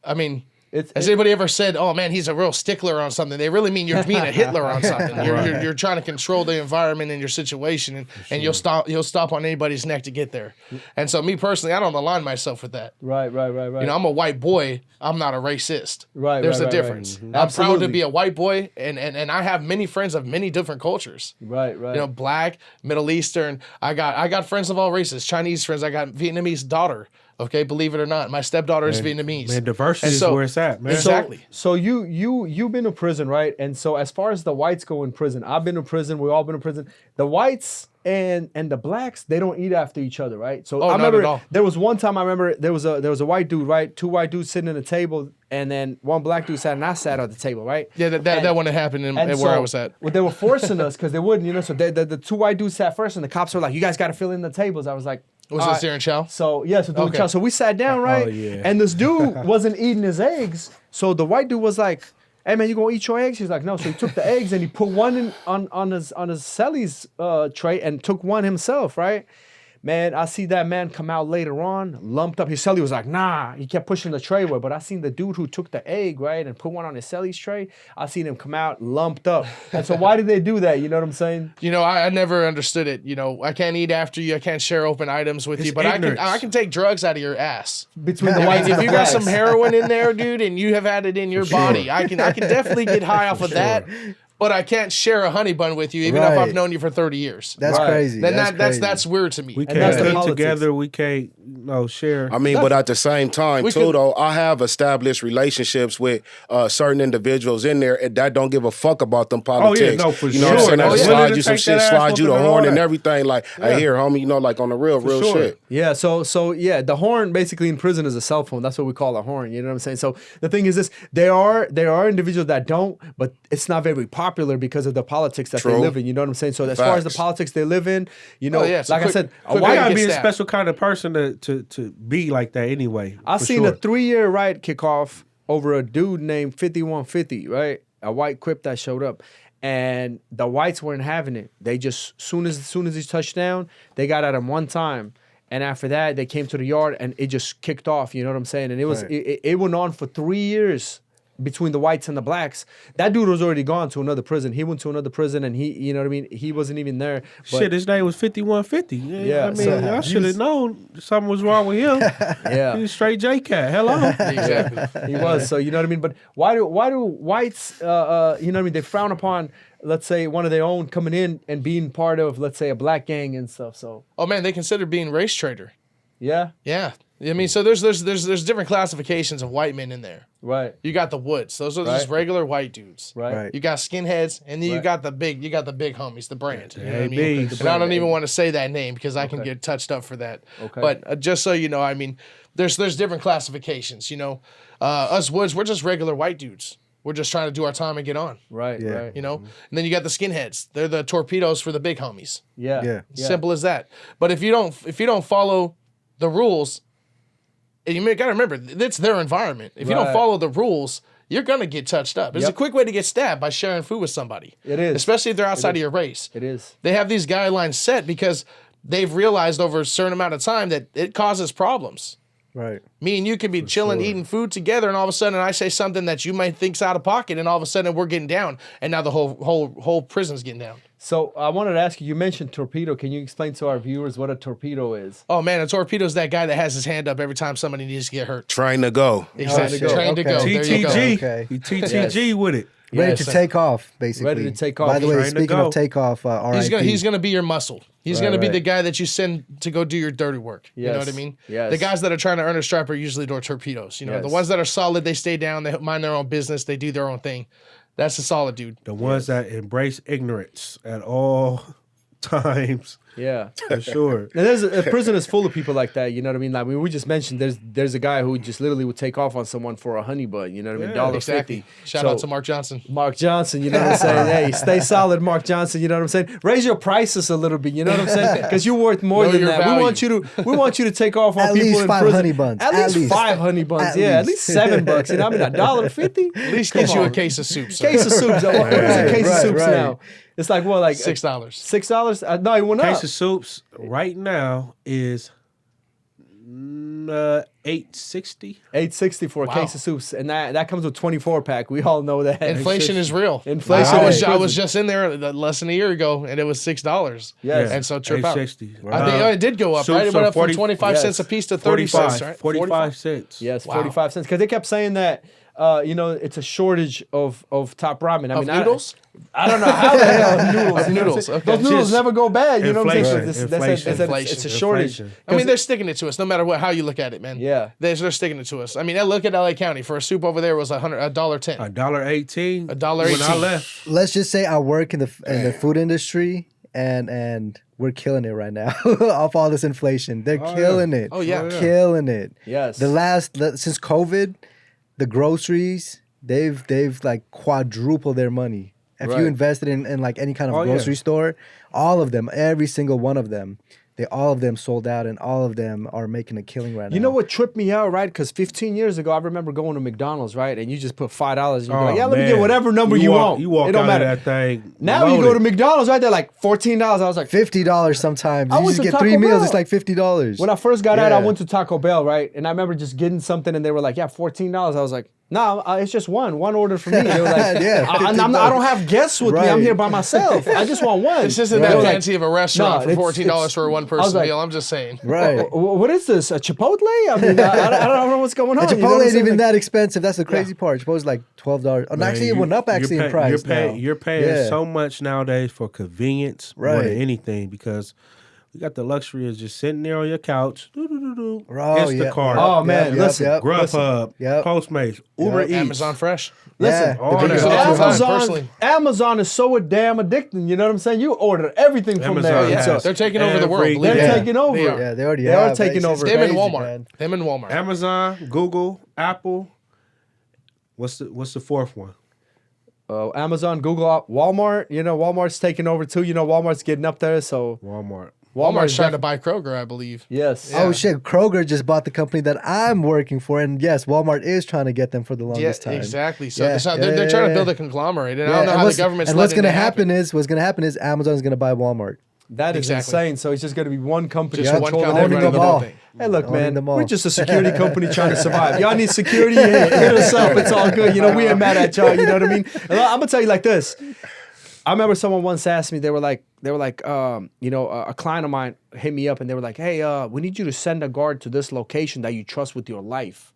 I mean, has anybody ever said, "Oh man, he's a real stickler on something"? They really mean you're being a Hitler on something. You're trying to control the environment and your situation, and you'll stop on anybody's neck to get there. And so, me personally, I don't align myself with that. Right. I'm a white boy. I'm not a racist. Right. There's right, a difference. Right. I'm proud to be a white boy, and I have many friends of many different cultures. Right. Black, Middle Eastern. I got friends of all races. Chinese friends. I got Vietnamese daughter. Okay, believe it or not, my stepdaughter is Vietnamese. Man, diversity is where it's at, man. Exactly. So you've been to prison, right? And so as far as the whites go in prison, I've been to prison. We've all been to prison. The whites and the blacks, they don't eat after each other, right? So I remember not at all. there was one time I remember there was a white dude, right? Two white dudes sitting at a table, and then one black dude sat and I sat at the table, right? Yeah, that wouldn't happen where I was at. Well, they were forcing us because they wouldn't, So the two white dudes sat first, and the cops were like, "You guys got to fill in the tables." I was like. Was this Darren Chow? So doing Okay. chow. So we sat down, right? Oh, yeah. And this dude wasn't eating his eggs. So the white dude was like, "Hey man, you gonna eat your eggs?" He's like, "No." So he took the eggs and he put one on his celly's tray and took one himself, right? Man, I see that man come out later on, lumped up. His celly was like, "Nah." He kept pushing the tray away. But I seen the dude who took the egg, right, and put one on his celly's tray. I seen him come out lumped up. And so why did they do that? You know what I'm saying? I never understood it. I can't eat after you. I can't share open items with you. But I can take drugs out of your ass. Between the whites and If the you got blacks. some heroin in there, dude, and you have had it in your body, I can definitely get high off of that. But I can't share a honey bun with you, even if I've known you for 30 years. That's Right. crazy. Then crazy. that's weird to me. We that's can't the eat politics. together. We can't share. I mean, but at the same time, We too, could- though, I have established relationships with certain individuals in there that don't give a fuck about them politics. no, for You know what I'm sure. saying? Oh, They yeah. slide Willing you to some take shit, that ass slide you the whooping and horn all and that. everything. Like, hey, here, homie, like on the real sure. shit. Yeah, so yeah, the horn basically in prison is a cell phone. That's what we call a horn. You know what I'm saying? So the thing is this: there are individuals that don't, but it's not very popular because of the politics that they True. live in. You know what I'm saying? So as far as the Facts. politics they live in, it's a like I quick- said, a quick Why white way gotta to be get a stabbed. special kind of person to be like that anyway? I for seen sure. a 3-year riot kick off over a dude named 5150, right? A white Crip that showed up. And the whites weren't having it. They just soon as he touched down, they got at him one time. And after that, they came to the yard and it just kicked off. You know what I'm saying? And it was it went on for 3 years between the whites and the blacks. That dude was already gone to another prison. He went to another prison and he, you know what I mean? He wasn't even there. But Shit, his name was 5150. Yeah, I mean, so I he should was- have known something was wrong with him. yeah. He's straight J-Cat. Hello. Exactly. He was. So you know what I mean? But why do whites you know what I mean? They frown upon, let's say, one of their own coming in and being part of, let's say, a black gang and stuff. So Oh man, they consider being race traitor. yeah. Yeah. I mean, so there's different classifications of white men in there. Right. You got the Woods. Those are just Right. regular white dudes. Right. Right. You got skinheads, and then you Right. got the big homies, the brand. You know what I mean? AB. And I don't even want to say that name because I can get touched up for that. Okay. But just so you know, I mean, there's different classifications. Us Woods, we're just regular white dudes. We're just trying to do our time and get on. Right. Yeah. Right. You know, and then you got the skinheads. They're the torpedoes for the big homies. Yeah. Yeah. Simple as that. But if you don't follow the rules, and you got to remember, it's their environment. If you don't Right. follow the rules, you're gonna get touched up. It's a Yep. quick way to get stabbed by sharing food with somebody. It is. Especially if they're outside of your race. It is. They have these guidelines set because they've realized over a certain amount of time that it causes problems. Right. Me and you could be chilling, eating food together, and all of a sudden I say something that you might think's out of pocket, and all of a sudden we're getting down, and now the whole prison's getting down. So I wanted to ask you. You mentioned torpedo. Can you explain to our viewers what a torpedo is? Oh man, a torpedo's that guy that has his hand up every time somebody needs to get hurt. Trying to go. Exactly. go. Trained to go. Okay. There you go. TTG. Okay. He TTG with it. Ready Yes. to take off, basically. Ready to take off. By the way, Trying to speaking go. of takeoff, RIP. He's gonna be your muscle. He's gonna be right. the guy that you send to go do your dirty work. You know what I Yes. mean? Yes. The guys that are trying to earn a stripe are usually door torpedoes. You know, the Yes. ones that are solid, they stay down, they mind their own business, they do their own thing. That's a solid dude. The ones that embrace ignorance at all times, Yeah. for sure. And a prison is full of people like that. You know what I mean? Like we just mentioned, there's a guy who just literally would take off on someone for a honey bun. You know what I mean? Yeah, $1.50. Exactly. Shout out to Mark Johnson. Mark Johnson, you know what I'm saying? Hey, stay solid, Mark Johnson. You know what I'm saying? Raise your prices a little bit. You know what I'm saying? Because you're worth more Know than your that. value. We want you to take off on At people least in 5 prison. honey buns. At least 5 honey buns. At Yeah, at least. least $7. You know, I mean, $1.50. At least get you a case of soup. Sir. Case of soups. What is a case of Right, soups right. now? It's like what, like $6. $6? No, it went up. Case of soups right now is $8.60. $8.60 for a case of soups, and that comes with 24-pack. We all know that. Inflation is real. Inflation I is was just in there less than a year ago, and it was $6. Yes. And so trip out. $8.60. I think it did go up, right? It soups went are up from 25 cents a yes. piece to 30 cents, right? 45 cents. Yes, Wow. 45 cents. Because they kept saying that, it's a shortage of top ramen. I Of mean, noodles? I don't know how the hell noodles. Of you know what I'm noodles, saying? okay. Those noodles Just never go bad. You know what I'm saying? inflation, So they said inflation. it's a shortage. Inflation. I mean, they're sticking it to us no matter how you look at it, man. Yeah. They're sticking it to us. I mean, look at LA County. For a soup over there was $1.10. $1.18. $1.18. When I left, Let's just say I work in the food industry, and we're killing it right now off all this inflation. They're killing it. Oh, yeah. Killing it. Yes. Since COVID, the groceries they've like quadrupled their money. If Right. you invested in like any kind of Oh, yeah. grocery store, all of them, every single one of them, all of them sold out, and all of them are making a killing right now. You know what tripped me out, right? Because 15 years ago, I remember going to McDonald's, right? And you just put $5 and you be like, yeah, let me get whatever number you want. You walk it don't out matter. of that thing. Now you go to loaded. McDonald's, right? They're like $14. I was like, $50 sometimes. I You went just to get 3 Taco meals. Bell. It's like $50. when I first got out, I Yeah. went to Taco Bell, right? And I remember just getting something, and they were like, "Yeah, $14." I was like, "No, it's just one order for me." They were like, Yeah, I don't have guests with me. I'm Right. here by myself. I just want one." This isn't They that were like, fancy of a restaurant No, for $14 it's- for a one I was person like- meal. I'm just saying. Right. What is this? A Chipotle? I mean, I don't know what's going on. And You know Chipotle what I'm ain't saying? even Like, that expensive. That's the crazy part. Chipotle's like $12. Oh, Man, actually, it went up actually in price now. You're paying Yeah. so much nowadays for convenience more Right. than anything because we got the luxury of just sitting there on your couch. Oh, Instacart. Oh, man, Yep, listen. yep. Grubhub, Yep. Postmates, Uber Eats. Amazon Fresh. Listen, Yeah, all the biggest that. option. Amazon, personally. Amazon is so damn addicting. You know what I'm saying? You order everything from Amazon there. Yeah, So they're taking over the world. every- Believe they're me. Yeah. taking over. They are. Yeah, they already They are have. taking It's over. Them and crazy, Walmart. man. Them and Walmart. Amazon, Google, Apple. What's the fourth one? Amazon, Google, Walmart. You know, Walmart's taking over too. You know, Walmart's getting up there. So Walmart. Walmart's trying to def- buy Kroger, I believe. Yes. Yeah. Oh shit! Kroger just bought the company that I'm working for, and yes, Walmart is trying to get them for the Yeah, longest time. exactly. So Yeah, they're trying to yeah. build a conglomerate, and Yeah, I don't know and how the what's- government's and what's letting gonna it happen is Amazon's gonna buy Walmart. That is Exactly. insane. So it's just going to be one company Just one controlling company owning everything. them running the all. whole thing. Hey, look, Owning man, them all. we're just a security company trying to survive. Y'all need security? Hit us up. It's all good. You know, we ain't mad at y'all. You know what I mean? And I'm gonna tell you like this. I remember someone once asked me. They were like, a client of mine hit me up and they were like, "Hey, we need you to send a guard to this location that you trust with your life."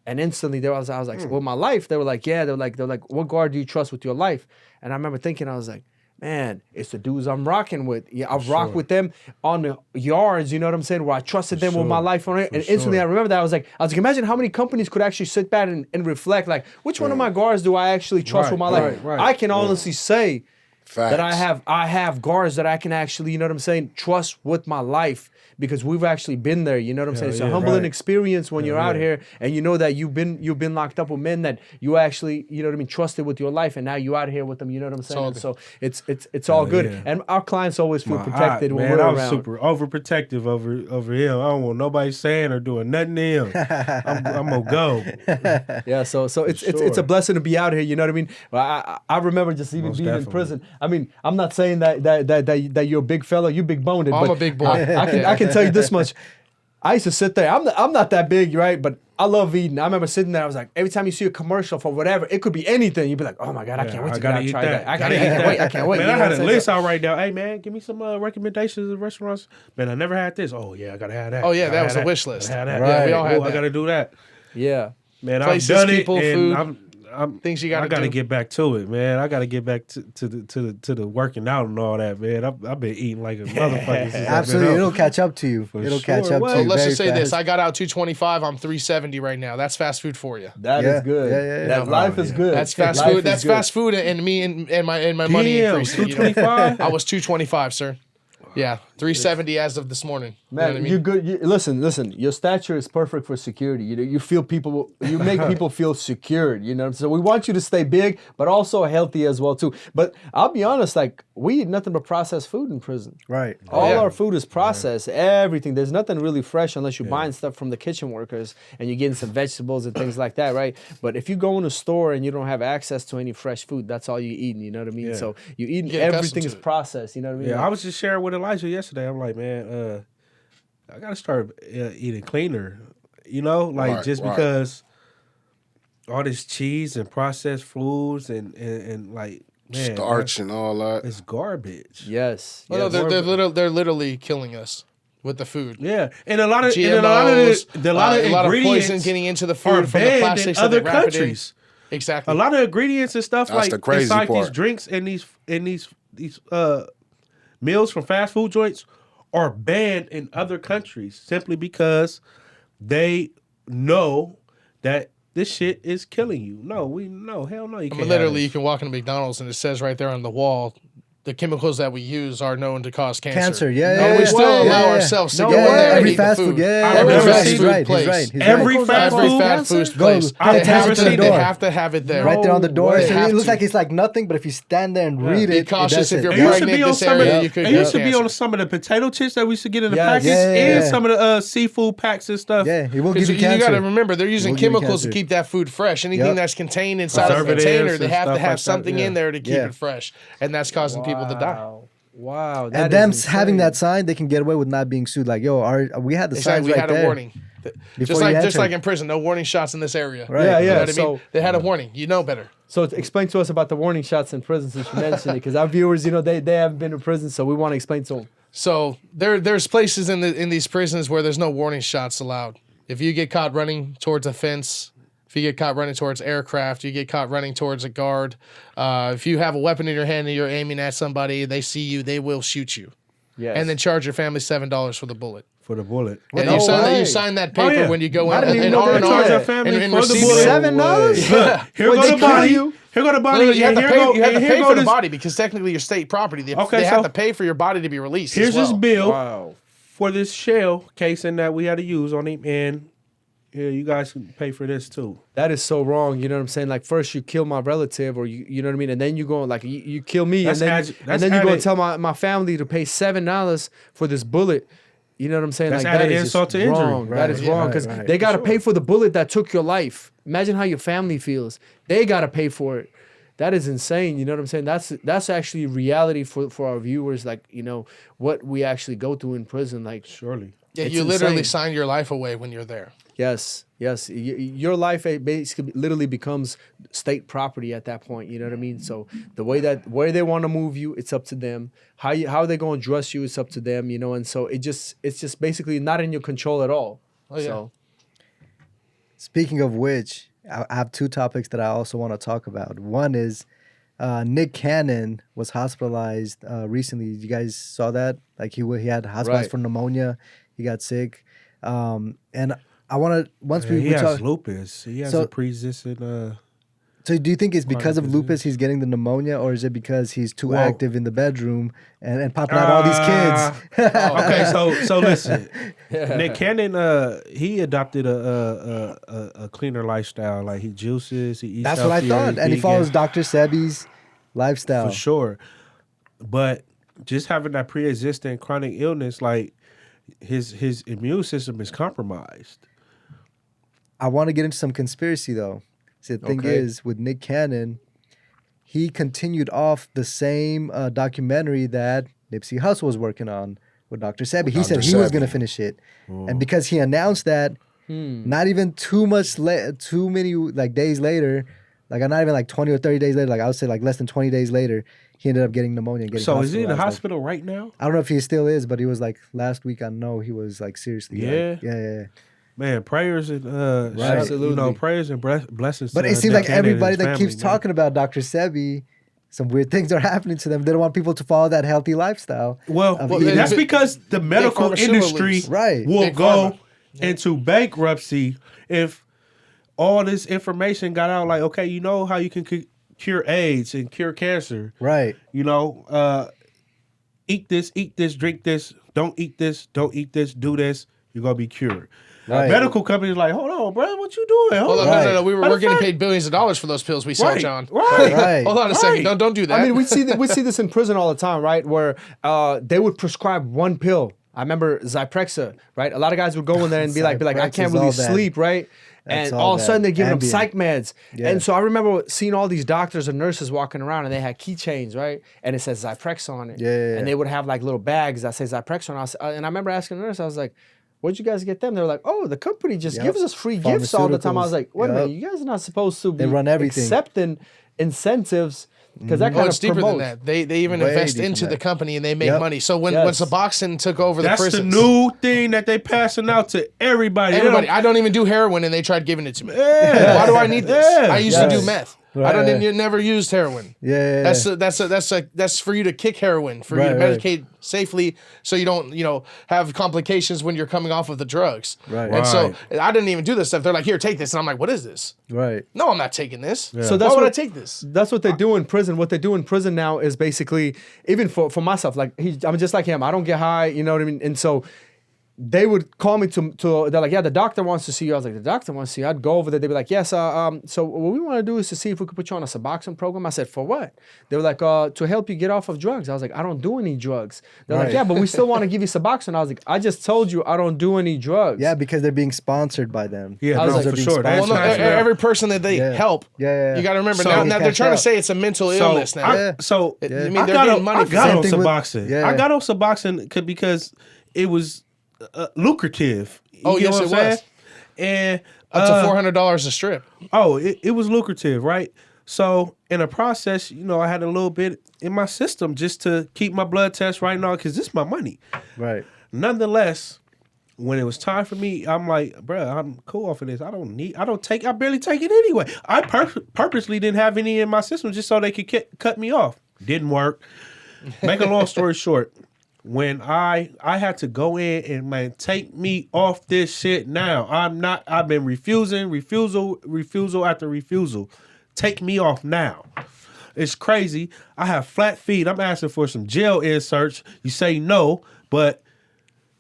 And instantly, I was like, "With my life?" They were like, "Yeah." They're like, "What guard do you trust with your life?" And I remember thinking, I was like, man, it's the dudes I'm rocking with. Yeah, I've rocked with them on the yards, you know what I'm saying, where I trusted them with my life on it. And instantly I remember that. I was like, imagine how many companies could actually sit back and reflect, like, which one of my guards do I actually trust with my life? right. I can honestly say that I have guards that I can actually, you know what I'm saying, trust with my life because we've actually been there. You know what I'm saying? It's a humbling experience when you're out here and you know that you've been locked up with men that you actually, you know what I mean, trusted with your life, and now you out here with them. You know what I'm saying? So it's all good, and our clients always feel protected when we're around. I'm super overprotective over him. I don't want nobody saying or doing nothing to him. I'm gonna go. Yeah, so it's a blessing to be out here. You know what I mean? I remember just even being in prison. I mean, I'm not saying that you're a big fella, you big boned. I'm a big boy. I can tell you this much. I used to sit there. I'm not that big, right? But I love eating. I remember sitting there. I was like, every time you see a commercial for whatever, it could be anything. You'd be like, oh my god, I can't wait to gotta try that. that. I can't wait. Man, You I know had what a I'm list saying? out right now. Hey man, give me some recommendations of restaurants. Man, I never had this. Oh yeah, I gotta have that. Oh yeah, Gotta that was have a wish list. Gotta have that. Right. Yeah, we all had I that. gotta do that. Yeah. Man, Places, I've done people, it, food, and I'm things you gotta I gotta do. get back to it, man. I gotta get back to the working out and all that, man. I've been eating like a motherfucker. Since Absolutely, I've been it'll up. catch up to you. For It'll sure. catch up Well, to you. Let's very just say this: fast. I got out 225. I'm 370 right now. That's fast food for you. That is good. Yeah. That life is good. That's fast Life food. is That's good. fast food, and me and my money Damn, increasing. 225. I was 225, sir. Yeah, 370 as of this morning. Man, you know what I mean? you're good. Listen. Your stature is perfect for security. You feel people. You make people feel secured. You know. So we want you to stay big, but also healthy as well too. But I'll be honest, like we eat nothing but processed food in prison. Right. All yeah. our food is processed. Everything. There's nothing really fresh unless you're buying stuff from the kitchen workers and you're getting some vegetables and things like that, right? But if you go in a store and you don't have access to any fresh food, that's all you're eating. You know what I mean? Yeah. So you eating get accustomed everything to is it. processed. You know what I mean? Yeah, Like, I was just sharing with Elijah yesterday. I'm like, man, I gotta start eating cleaner. You know, like Right, just right. because all this cheese and processed foods and like man, Starch and all that. it's garbage. yes. Well, yes. no, they're literally killing us with the food. Yeah, and a lot of GMOs, a lot of a lot of ingredients poison getting into the are food from the banned in plastics that other they wrap it in. countries. Exactly. A lot of ingredients and stuff That's like the crazy inside these part. drinks and these meals from fast food joints are banned in other countries simply because they know that this shit is killing you. No, hell no, you I can't. mean, literally, you can walk into McDonald's and it says right there on the wall, the chemicals that we use are known to cause cancer. Cancer, yeah, And yeah, we yeah. still Yeah, allow yeah. ourselves to No go in way. there and Every eat the fast food. food, yeah, I've Every never fast seen- food right, place. he's right. He's Every right. fast Every food fast food Go, place. pay They attention have to the to, door. they have to have it there. Right there on the door. They So have it looks to. like it's like nothing, but if you stand there and read Be it, cautious it if you're It used to pregnant be in on this some of area, the, you could it get used to be cancer. on some of the potato chips that we used to get in the Yes. packets Yeah, yeah, and yeah. some of the seafood packs and stuff. yeah, it will give Because you you got to cancer. remember, they're using will give you chemicals to cancer. keep that food fresh. Anything Yep. that's contained inside of a Preservatives container, they and have to stuff have like that, something yeah. in there to keep Yeah. it fresh, and that's causing people to die. Wow. And them having that sign, they can get away with not being sued. Like, yo, we had the signs Exactly, we right had there. a warning. Before you Just enter. like in prison, no warning shots in this area. Right. Yeah, You know yeah. what I mean? So, They had a warning. You know better. so explain to us about the warning shots in prison since you mentioned it, because our viewers, you know, they haven't been to prison, so we want to explain to them. So there's places in these prisons where there's no warning shots allowed. If you get caught running towards a fence, if you get caught running towards aircraft, you get caught running towards a guard. If you have a weapon in your hand and you're aiming at somebody, they see you, they will shoot you, Yes. and then charge your family $7 for the bullet. For the bullet. And No you sign that. way. You sign that paper yeah. when you go I in didn't even and know they R&R charge our and family for the receive bullet. it. $7? Here Wait, go they the kill body. you? Here go the body. No, you have and to here pay, go, you have to and here pay go for the this- body because technically you're state property. They Okay, have so- to pay for your body to be released. Here's as well. this bill Wow. for this shell casing that we had to use on him, and yeah, you guys can pay for this too. That is so wrong. You know what I'm saying? Like, first you kill my relative, or you know what I mean, and then you go like you kill me, That's and then that's and then you go added- tell my family to pay $7 for this bullet. You know what I'm saying? That's like that added is insult just to injury. wrong. That is Right, wrong right, because right. they got to Sure. pay for the bullet that took your life. Imagine how your family feels. They got to pay for it. That is insane. You know what I'm saying? That's actually reality for our viewers. Like, you know what we actually go through in prison. Like, Surely. Yeah, It's you literally insane. sign your life away when you're there. yes. Your life basically literally becomes state property at that point. You know what I mean? So the way where they want to move you, it's up to them. How they going to dress you, it's up to them. You know, and so it's just basically not in your control at all. Oh, yeah. So Speaking of which, I have two topics that I also want to talk about. One is Nick Cannon was hospitalized recently. You guys saw that? Like he had hospitalized Right. for pneumonia. He got sick. And I want to, once Yeah, we he has talk, lupus. He has So- a pre-existing So do you think it's because of lupus he's getting the pneumonia, or is it because he's too active in the bedroom and popping out all these kids? Okay, so listen, Nick Cannon, he adopted a cleaner lifestyle. Like he juices, he eats. That's what I healthier, thought. he's And he vegan, follows Dr. Sebi's lifestyle. for sure. But just having that pre-existing chronic illness, like his immune system is compromised. I want to get into some conspiracy though. See, the thing Okay. is, with Nick Cannon, he continued off the same documentary that Nipsey Hussle was working on with Dr. Sebi. He said he was going to finish it. And because he announced that, not even too many like days later, like not even like 20 or 30 days later, like I would say like less than 20 days later, he ended up getting pneumonia and getting So is he in the hospitalized. hospital right now? I don't know if he still is, but he was like last week. I know he was like seriously. Yeah? Yeah. Man, prayers and Absolutely. prayers and blessings. But to, it seems Nick like Cannon and everybody his that family, keeps man. talking about Dr. Sebi, some weird things are happening to them. They don't want people to follow that healthy lifestyle. Well, of eating. that's because the medical pharmaceutical industry leagues. Right. will Big go pharma. into bankruptcy if all this information got out. Like, okay, you know how you can cure AIDS and cure cancer. Right. You know, eat this, drink this, don't eat this, do this. You're gonna be cured. Right. Medical companies like, hold on, bro, what you doing? Hold Hold on, on. no. How We're the getting fuck? paid billions of dollars for those pills we sell, Right, John. right. Right. Hold on a second. Right. Don't do that. I mean, we see this in prison all the time, right? Where they would prescribe one pill. I remember Zyprexa, right? A lot of guys would go in there and be like, I Zyprexa's can't really all that. sleep, right? That's And all all of a that. sudden they're giving them Ambien. psych meds. Yeah. And so I remember seeing all these doctors and nurses walking around and they had keychains, right? And it says Zyprexa on it. Yeah. And they would have like little bags that say Zyprexa on it. And I remember asking the nurse, I was like, where'd you guys get them? They were like, oh, the company just Yep. gives us free gifts all the time. I was like, wait a Yep. minute, you guys are not supposed to be They run everything. accepting incentives because that Oh, kind it's of deeper promotes. than that. They even Way invest deeper into than the that. company and they make Yep. money. So when Yes. Suboxone took over the That's prisons, the new thing that they passing out to everybody. They everybody, don't- I don't even do heroin and they tried giving it to me. Yeah. Why do I need this? Yeah. I used to do meth. I don't Right. never used heroin. Yeah. That's for you to kick heroin, for you to Right. medicate safely so you don't, have complications when you're coming off of the drugs. Right. And so I didn't even do this stuff. They're like, here, take this. And I'm like, what is this? Right. No, I'm not taking this. So Why that's would I what take this? That's what they do in prison. What they do in prison now is basically, even for myself, like I'm just like him. I don't get high, you know what I mean? And so they would call me to they're like, yeah, the doctor wants to see you. I was like, the doctor wants to see you. I'd go over there. They'd be like, yes, so what we want to do is to see if we could put you on a Suboxone program. I said, for what? They were like, to help you get off of drugs. I was like, I don't do any drugs. They're Right. like, yeah, but we still want to give you Suboxone. I was like, I just told you I don't do any drugs. Yeah, because they're being sponsored by them. Yeah, I was no, like, for being sure. That's Well, no, not- every person that they Yeah. help, Yeah. you got to remember, So- now They they're cash trying out. to say it's a mental illness now. Yeah. So I mean, I they're got getting on, money I for got that. on Same thing with- Suboxone. yeah. I got on Suboxone because it was lucrative. You Oh, get yes, what it I'm saying? was. And Up to $400 a strip. oh, it was lucrative, right? So in a process, I had a little bit in my system just to keep my blood test right now because this is my money. Right. Nonetheless, when it was time for me, I'm like, bruh, I'm cool off of this. I barely take it anyway. I purposely didn't have any in my system just so they could cut me off. Didn't work. Make a long story short, when I had to go in and, man, take me off this shit now. I've been refusal after refusal. Take me off now. It's crazy. I have flat feet. I'm asking for some gel inserts. You say no, but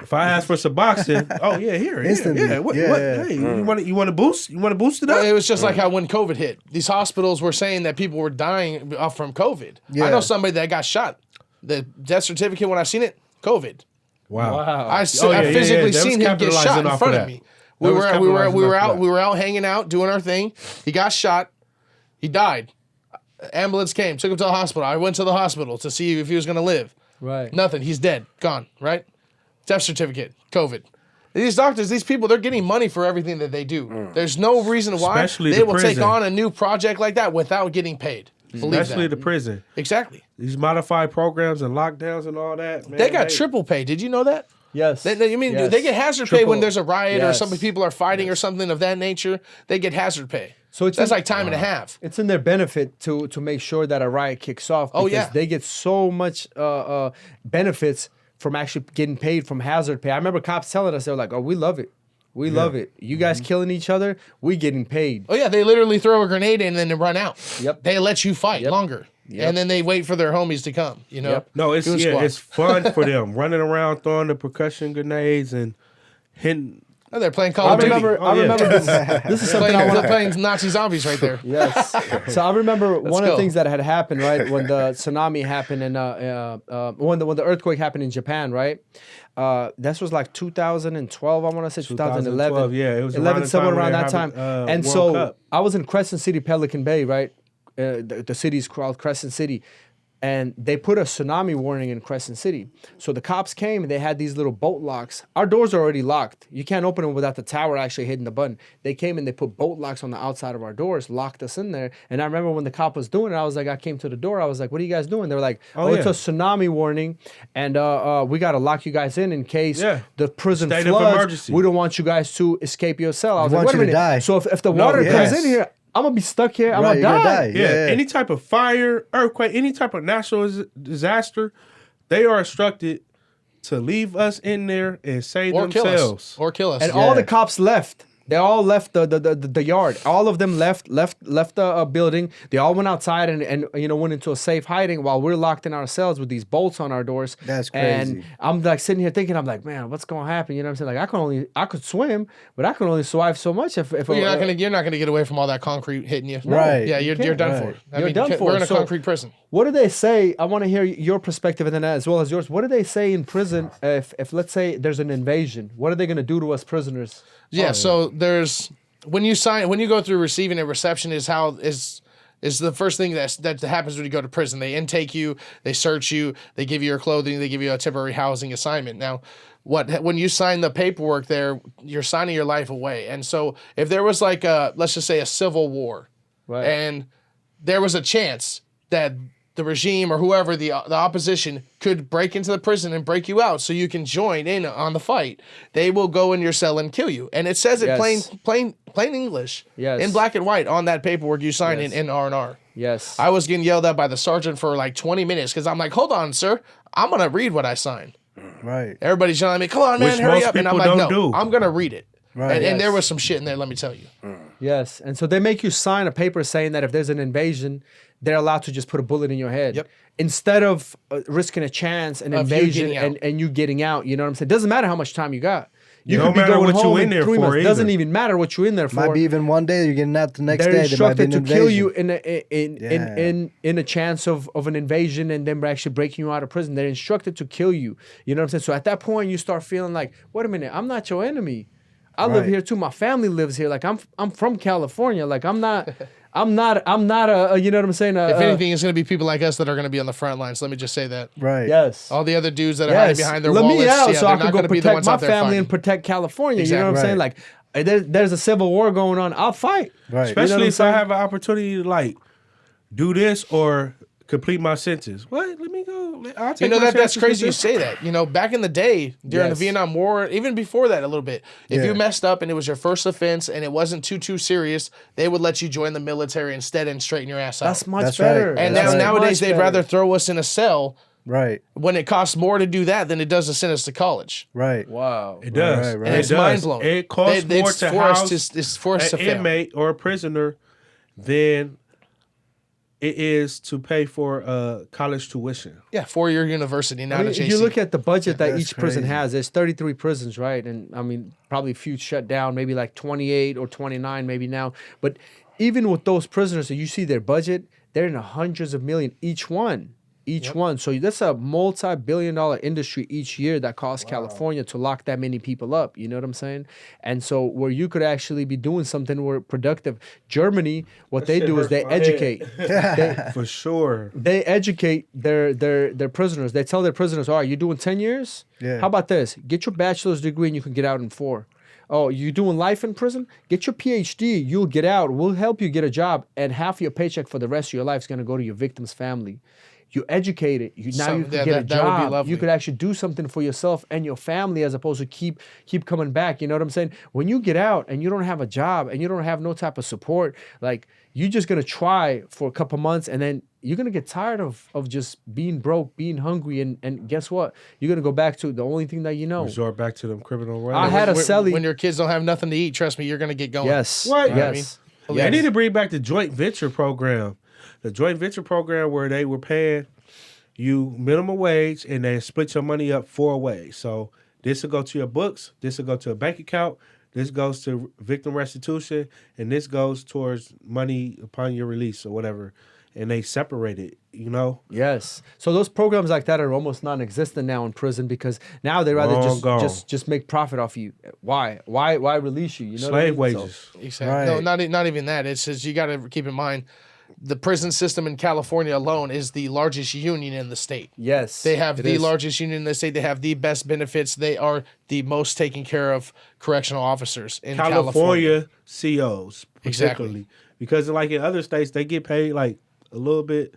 if I ask for Suboxone, oh yeah, here, Instantly. yeah. What, Yeah. hey, you want to boost? You want to boost it up? Well, it was just like how when COVID hit, these hospitals were saying that people were dying from COVID. Yeah. I know somebody that got shot. The death certificate, when I seen it, COVID. Wow. I Oh, yeah, I yeah, physically yeah. They seen was him get capitalizing shot in off front of of that. me. They was capitalizing off of We that. were out hanging out, doing our thing. He got shot. He died. Ambulance came, took him to the hospital. I went to the hospital to see if he was going to live. Right. Nothing. He's dead. Gone. Right? Death certificate. COVID. These doctors, these people, they're getting money for everything that they do. There's no reason why Especially they the will take prison. on a new project like that without getting paid. Believe Especially that. the prison. Exactly. These modified programs and lockdowns and all that. Man, They got triple pay. Did you know that? Yes. You mean Yes. they get hazard pay when Triple. there's a riot or Yes. some people are fighting or something of that nature? They get hazard pay. So it's That's in- like time and a half. It's in their benefit to make sure that a riot kicks off. Oh, Because yeah. they get so much benefits from actually getting paid from hazard pay. I remember cops telling us, they were like, oh, we love it. We love it. You guys killing each other, we getting paid. Oh yeah, they literally throw a grenade in and then they run out. Yep. They let you fight Yep. longer. Yep. And then they wait for their homies to come, you know? Yep. No, it's Goon squad. it's fun for them running around throwing the percussion grenades and hitting. Oh, they're playing Call I of Duty. remember. Oh, I yeah. remember this. This is something I They're want. playing Nazi zombies right there. Yes. So I remember one of go. the things that had happened, right, when the tsunami happened and when the earthquake happened in Japan, right? This was like 2012, I want to say 2011. 2012, yeah, it was around 11, the somewhere time when around they that time. having, And World so Cup. I was in Crescent City, Pelican Bay, right? The city's called Crescent City. And they put a tsunami warning in Crescent City. So the cops came and they had these little boat locks. Our doors are already locked. You can't open them without the tower actually hitting the button. They came and they put boat locks on the outside of our doors, locked us in there. And I remember when the cop was doing it, I came to the door. I was like, what are you guys doing? They were like, it's yeah. a tsunami warning. And we got to lock you guys in case the prison State of floods. emergency. We don't want you guys to escape your cell. I was want like, wait you a to minute. die. So if the water yes. comes in here, I'm going to be stuck here. I'm Right, going to you're die. gonna die. Yeah, Yeah. any type of fire, earthquake, any type of natural disaster, they are instructed to leave us in there and save Or kill us. themselves. Or kill us. And all the cops left. They all left the yard. All of them left the building. They all went outside and went into a safe hiding while we're locked in our cells with these bolts on our doors. That's And crazy. I'm like sitting here thinking, I'm like, man, what's gonna happen? You know what I'm saying? Like I could swim, but I can only survive so much if Well, you're not gonna get away from all that concrete hitting you. Right. Yeah, you're done Right. for. You're done for. We're in a So- concrete prison. What do they say? I want to hear your perspective and then as well as yours. What do they say in prison if let's say there's an invasion? What are they gonna do to us prisoners? Yeah. So there's when you go through receiving and reception is the first thing that happens when you go to prison. They intake you, they search you, they give you your clothing, they give you a temporary housing assignment. Now, when you sign the paperwork there, you're signing your life away. And so if there was like let's just say a civil war, Right. and there was a chance that the regime or whoever the opposition could break into the prison and break you out so you can join in on the fight, they will go in your cell and kill you. And it says it Yes. plain English, Yes. in black and white on that paperwork you sign in R&R. Yes. I was getting yelled at by the sergeant for like 20 minutes because I'm like, hold on, sir, I'm gonna read what I signed. Right. Everybody's yelling at me, come on, man, Which hurry most up. And I'm people like, don't no, do. I'm gonna read it. Right. And there Yes. was some shit in there, let me tell you. Yes, and so they make you sign a paper saying that if there's an invasion, they're allowed to just put a bullet in your head. Yep. Instead of risking a chance, an Of you invasion, getting out. and you getting out. You know what I'm saying? Doesn't matter how much time you got. You No could be matter going what you home in there 3 for months. either. Doesn't even matter what you're in there for. Might be even one day you're getting out the next They're day. There might be instructed an to kill invasion. you in a chance of an invasion and them actually breaking you out of prison. They're instructed to kill you. You know what I'm saying? So at that point, you start feeling like, wait a minute, I'm not your enemy. I live Right. here too. My family lives here. Like I'm from California. Like I'm not a you know what I'm saying? If anything, it's gonna be people like us that are gonna be on the front lines. Let me just say that. Right. yes. All the other dudes that are hiding behind their Let wallets, me out yeah, so they're I can not go gonna be the protect ones my out there family and fighting. protect California. You know what I'm Exactly. saying? Like there's a civil war going on. I'll fight. Right. Especially what I'm if I saying? have an opportunity to like do this or complete my sentence. What? Let me go. I'll take You know my that's chances with crazy you this. say that. You know, back in the day during Yes. the Vietnam War, even before that a little bit, if Yeah. you messed up and it was your first offense and it wasn't too serious, they would let you join the military instead and straighten your ass out. That's much That's right. better. and That's now right. nowadays Much they'd better. rather throw us in a cell Right. when it costs more to do that than it does to send us to college. Right. Wow. It does. Right, right. And It it's does. mind blowing. It costs more to house it's for us to an fail. inmate or a prisoner than it is to pay for college tuition. Yeah, 4-year university, not I mean, a if JC. you look at the budget that That's each prison crazy. has, there's 33 prisons, right? And I mean, probably a few shut down, maybe like 28 or 29 maybe now. But even with those prisoners, you see their budget, they're in the hundreds of millions each one. Each one. So that's a multi-billion-dollar industry each year that costs California to lock that many people up. You know what I'm saying? And so where you could actually be doing something where productive. Germany, what they shit do is hurts they my head. educate. For sure. They educate their prisoners. They tell their prisoners, all right, you're doing 10 years? Yeah. How about this? Get your bachelor's degree and you can get out in 4. Oh, you doing life in prison? Get your PhD. You'll get out. We'll help you get a job. And half your paycheck for the rest of your life is going to go to your victim's family. you educated. You Some- could yeah, get a that would be job. lovely. You could actually do something for yourself and your family as opposed to keep coming back. You know what I'm saying? When you get out and you don't have a job and you don't have no type of support, like you're just gonna try for a couple months and then you're gonna get tired of just being broke, being hungry, and guess what? You're gonna go back to the only thing that you know. Resort back to them criminal ways. I had a celly. When your kids don't have nothing to eat, trust me, you're gonna get going. Yes. What? You know what I mean? Yes. They need to bring back the joint venture program. The joint venture program where they were paying you minimum wage and they split your money up 4 ways. So this will go to your books, this will go to a bank account, this goes to victim restitution, and this goes towards money upon your release or whatever. And they separate it, you know? Yes. So those programs like that are almost non-existent now in prison because now they rather Long gone. just make profit off you. Why release you? You know Slave what I mean? wages. Exactly. Right. No, not even that. It's just you got to keep in mind, the prison system in California alone is the largest union in the state. Yes. They have it the is. largest union in the state. They have the best benefits. They are the most taken care of correctional officers in California. California COs, Exactly. particularly. Because like in other states, they get paid like a little bit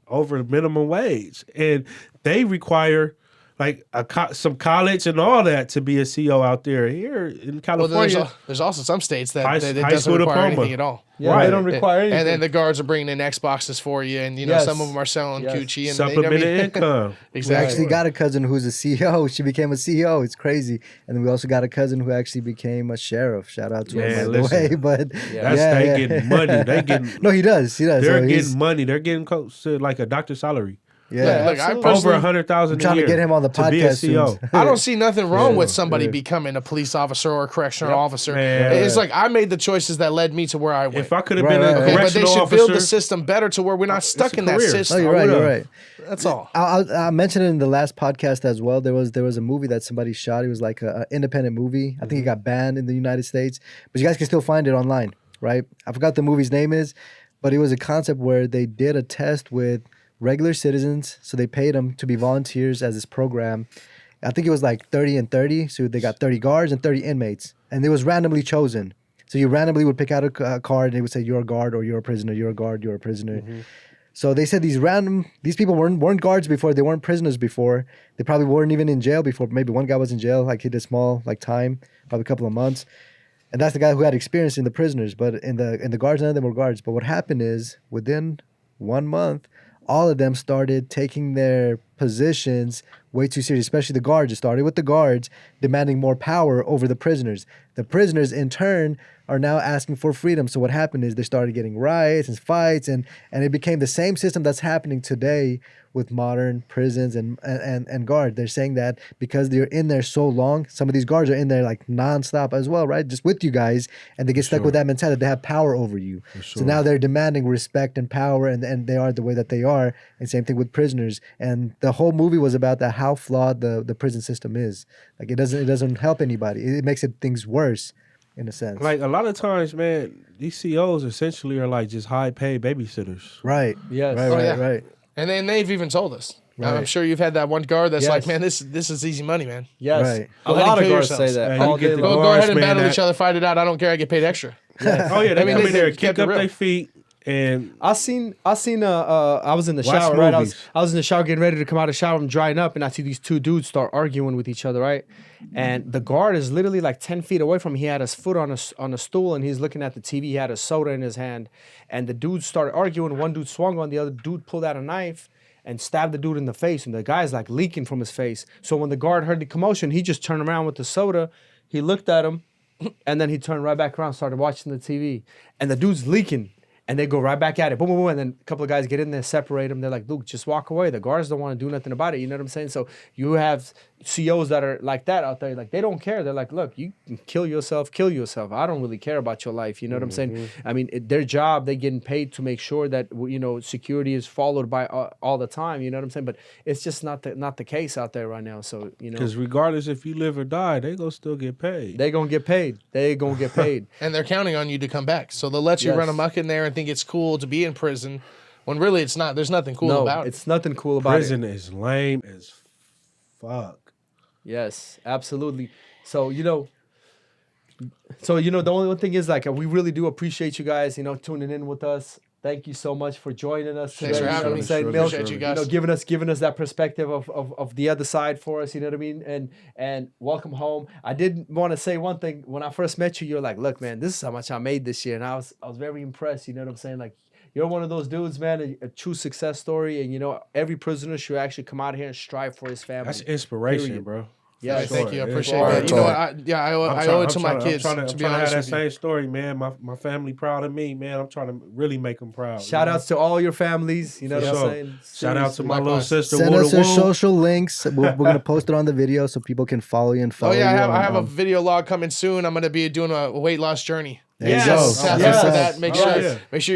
over minimum wage. And they require like some college and all that to be a CO out there. Here in Well, California, there's also some states that High that school doesn't require diploma. anything at all. Yeah, Right. they don't require anything. And then the guards are bringing in Xboxes for you, and you know Yes. some of them are selling Yes. coochie and supplemented you know what I mean? income. We Exactly. actually got a cousin who's a CEO. She became a CEO. It's crazy. And then we also got a cousin who actually became a sheriff. Shout out to Man, him, by the listen. way. But That's yeah, they yeah. getting money. They getting No, he does. He does. they're So he's- getting money. They're getting close to like a doctor's salary. Yeah. Look, I absolutely. personally- Over 100,000 I'm trying a year to get him on the to be a podcast CO. soon. I don't see nothing wrong Yeah, with somebody yeah. becoming a police officer or a correctional officer. Man. It's like I made the choices that led me to where I went. If I could have Right, been right, a right. Okay, but they correctional should officer, build the system better to where we're not stuck a in that career. Oh, system. you're right. You're would've. right. That's all. I mentioned it in the last podcast as well. There was a movie that somebody shot. It was like an independent movie. I think it got banned in the United States, but you guys can still find it online, right? I forgot the movie's name is, but it was a concept where they did a test with regular citizens. So they paid them to be volunteers as this program. I think it was like 30 and 30. So they got 30 guards and 30 inmates, and it was randomly chosen. So you randomly would pick out a card, and they would say you're a guard or you're a prisoner. You're a guard. You're a prisoner. So they said these people weren't guards before. They weren't prisoners before. They probably weren't even in jail before. Maybe one guy was in jail, like he did small like time, probably a couple of months. And that's the guy who had experience in the prisoners. But in the guards, none of them were guards. But what happened is within 1 month, all of them started taking their positions way too serious, especially the guards. It started with the guards demanding more power over the prisoners. The prisoners, in turn, are now asking for freedom. So what happened is they started getting riots and fights, and it became the same system that's happening today with modern prisons and guard. They're saying that because they're in there so long, some of these guards are in there like nonstop as well, right? Just with you guys, and they get stuck with that mentality. They have power over you. So now they're demanding respect and power, and they are the way that they are. And same thing with prisoners. And the whole movie was about that, how flawed the prison system is. Like it doesn't help anybody. It makes things worse in a sense. like a lot of times, man, these COs essentially are like just high paid babysitters. Right. Yes. Right. Oh, Right. yeah. Right. And then they've even told us. I'm Right. sure you've had that one guard that's Yes. like, man, this is easy money, man. Yes. Right. A Go ahead lot and of kill guards say yourselves. that And you all get day the long. Go ahead Guards, and man, battle that- each other, fight it out. I don't care. I get paid extra. Oh yeah, they I mean, come they in there, kept kick it up real. their feet, and I seen I was in the Watch shower, right? movies. I was in the shower getting ready to come out of the shower. I'm drying up, and I see these two dudes start arguing with each other, right? And the guard is literally like 10 feet away from me. He had his foot on a stool, and he's looking at the TV. He had a soda in his hand, and the dudes started arguing. One dude swung on the other dude, pulled out a knife and stabbed the dude in the face, and the guy's like leaking from his face. So when the guard heard the commotion, he just turned around with the soda. He looked at him, and then he turned right back around, started watching the TV, and the dude's leaking. And they go right back at it, boom, boom, boom. And then a couple of guys get in there, separate them. They're like, Luke, just walk away. The guards don't want to do nothing about it. You know what I'm saying? So you have COs that are like that out there. Like, they don't care. They're like, look, you can kill yourself. I don't really care about your life. You know what I'm saying? I mean, their job, they're getting paid to make sure that, you know, security is followed by all the time. You know what I'm saying? But it's just not the case out there right now. So, you know, because regardless if you live or die, they gonna still get paid. they going to get paid. They going to get paid. And they're counting on you to come back. So they'll let you Yes. run amok in there and think it's cool to be in prison when really it's not. There's nothing cool No, about it. it's nothing cool about it. Prison is lame as fuck. Yes, absolutely. So, you know, the only one thing is like we really do appreciate you guys, you know, tuning in with us. thank you so much for joining us today. Thanks for You know having what me. I'm saying? Sure, Milk, Appreciate you guys. know, giving us that perspective of the other side for us. You know what I mean? And welcome home. I did want to say one thing. When I first met you, you're like, look, man, this is how much I made this year, and I was very impressed. You know what I'm saying? Like, you're one of those dudes, man, a true success story. And, you know, every prisoner should actually come out here and strive for his family. That's inspiration, Period. bro. Yeah, Hey, thank you. I Yeah. appreciate Right, that. You know what? right. I owe it to my kids. I'm To trying be to have honest that with you. same story, man. My family proud of me, man. I'm trying to really make them proud. Shout outs to all your families. You know For what I'm sure. saying? Shout out to my Likewise. little sister. Send Water us their Woo. social links. We're gonna post it on the video so people can follow you and Oh follow yeah, you. I have a on- video log coming soon. I'm gonna be doing a weight loss journey. There you Yes. go. Oh, Tap yes. in for that. Make Oh, sure yeah.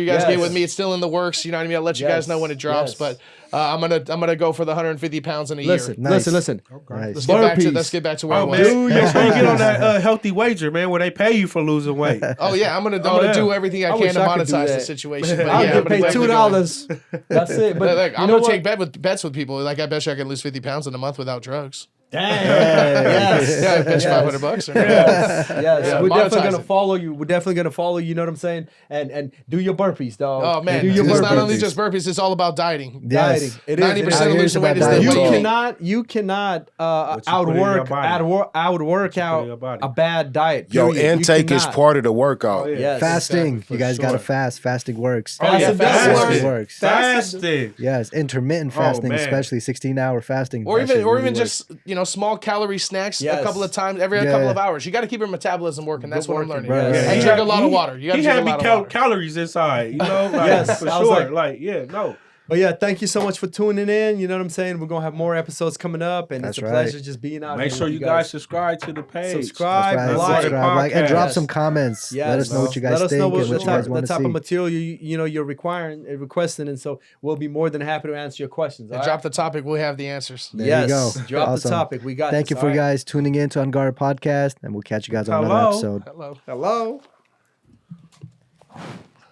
you guys get Yes. with me. It's still in the works. You know what I mean? I'll let you guys know when it drops. Yes. But I'm gonna go for the 150 pounds in a Listen, year. Nice. listen. Nice. Let's get back to where I Oh was. man, you get on that healthy wager, man, where they pay you for losing weight. Oh yeah, I'm gonna yeah. do everything I wish can to I could do monetize the that. situation. But I'll yeah, get I'm gonna paid definitely go in. $2. That's it. But Look, you I'm know gonna what? take bets with people. Like I bet you I can lose 50 pounds in a month without drugs. Dang. Yes. Yeah, I bet you Yes. $500. Yes. Yeah, We're definitely monetize gonna it. follow you. We're definitely gonna follow you. You know what I'm saying? And do your burpees, dog. Oh man, do your it's burpees. not only just burpees. It's all about dieting. Yes. Dieting. It is. 90% Out of here losing is weight about is the dieting. weight You gain. cannot you put in your outwork body. outwork put in your out body. a bad diet. Yo, period. You intake is cannot. part of the workout. Oh, yeah. Yes. Fasting. exactly, You guys for gotta sure. fast. Fasting works. Oh yeah, Fasting does fasting. work. Works. Fasting. Yes, intermittent fasting, man. especially 16-hour fasting. Or That even shit really works. just small calorie snacks Yes. a couple of times every Yeah. couple of hours. You got to keep your metabolism working. That's what I'm learning. Right, right, And right. drink a lot of water. You got to He drink a had me lot of count water. calories inside, you know, like, Yes, for I was sure. like- No. But yeah, thank you so much for tuning in. You know what I'm saying? We're gonna have more episodes coming up, and That's it's a right. pleasure just being out Make here sure with you guys subscribe to the page. subscribe, That's right. like, Subscribe, like, and drop Yes. some comments. Yes. Let us know what you guys Let us think know and what you guys the want to type see. of material you're requesting, and so we'll be more than happy to answer your questions. And all drop right? the topic. We'll have the answers. There yes, you go. drop Awesome. the topic. We got. Thank you this, for all right? guys tuning in to Unguarded Podcast, and we'll catch you guys on another Hello. episode. Hello. Hello.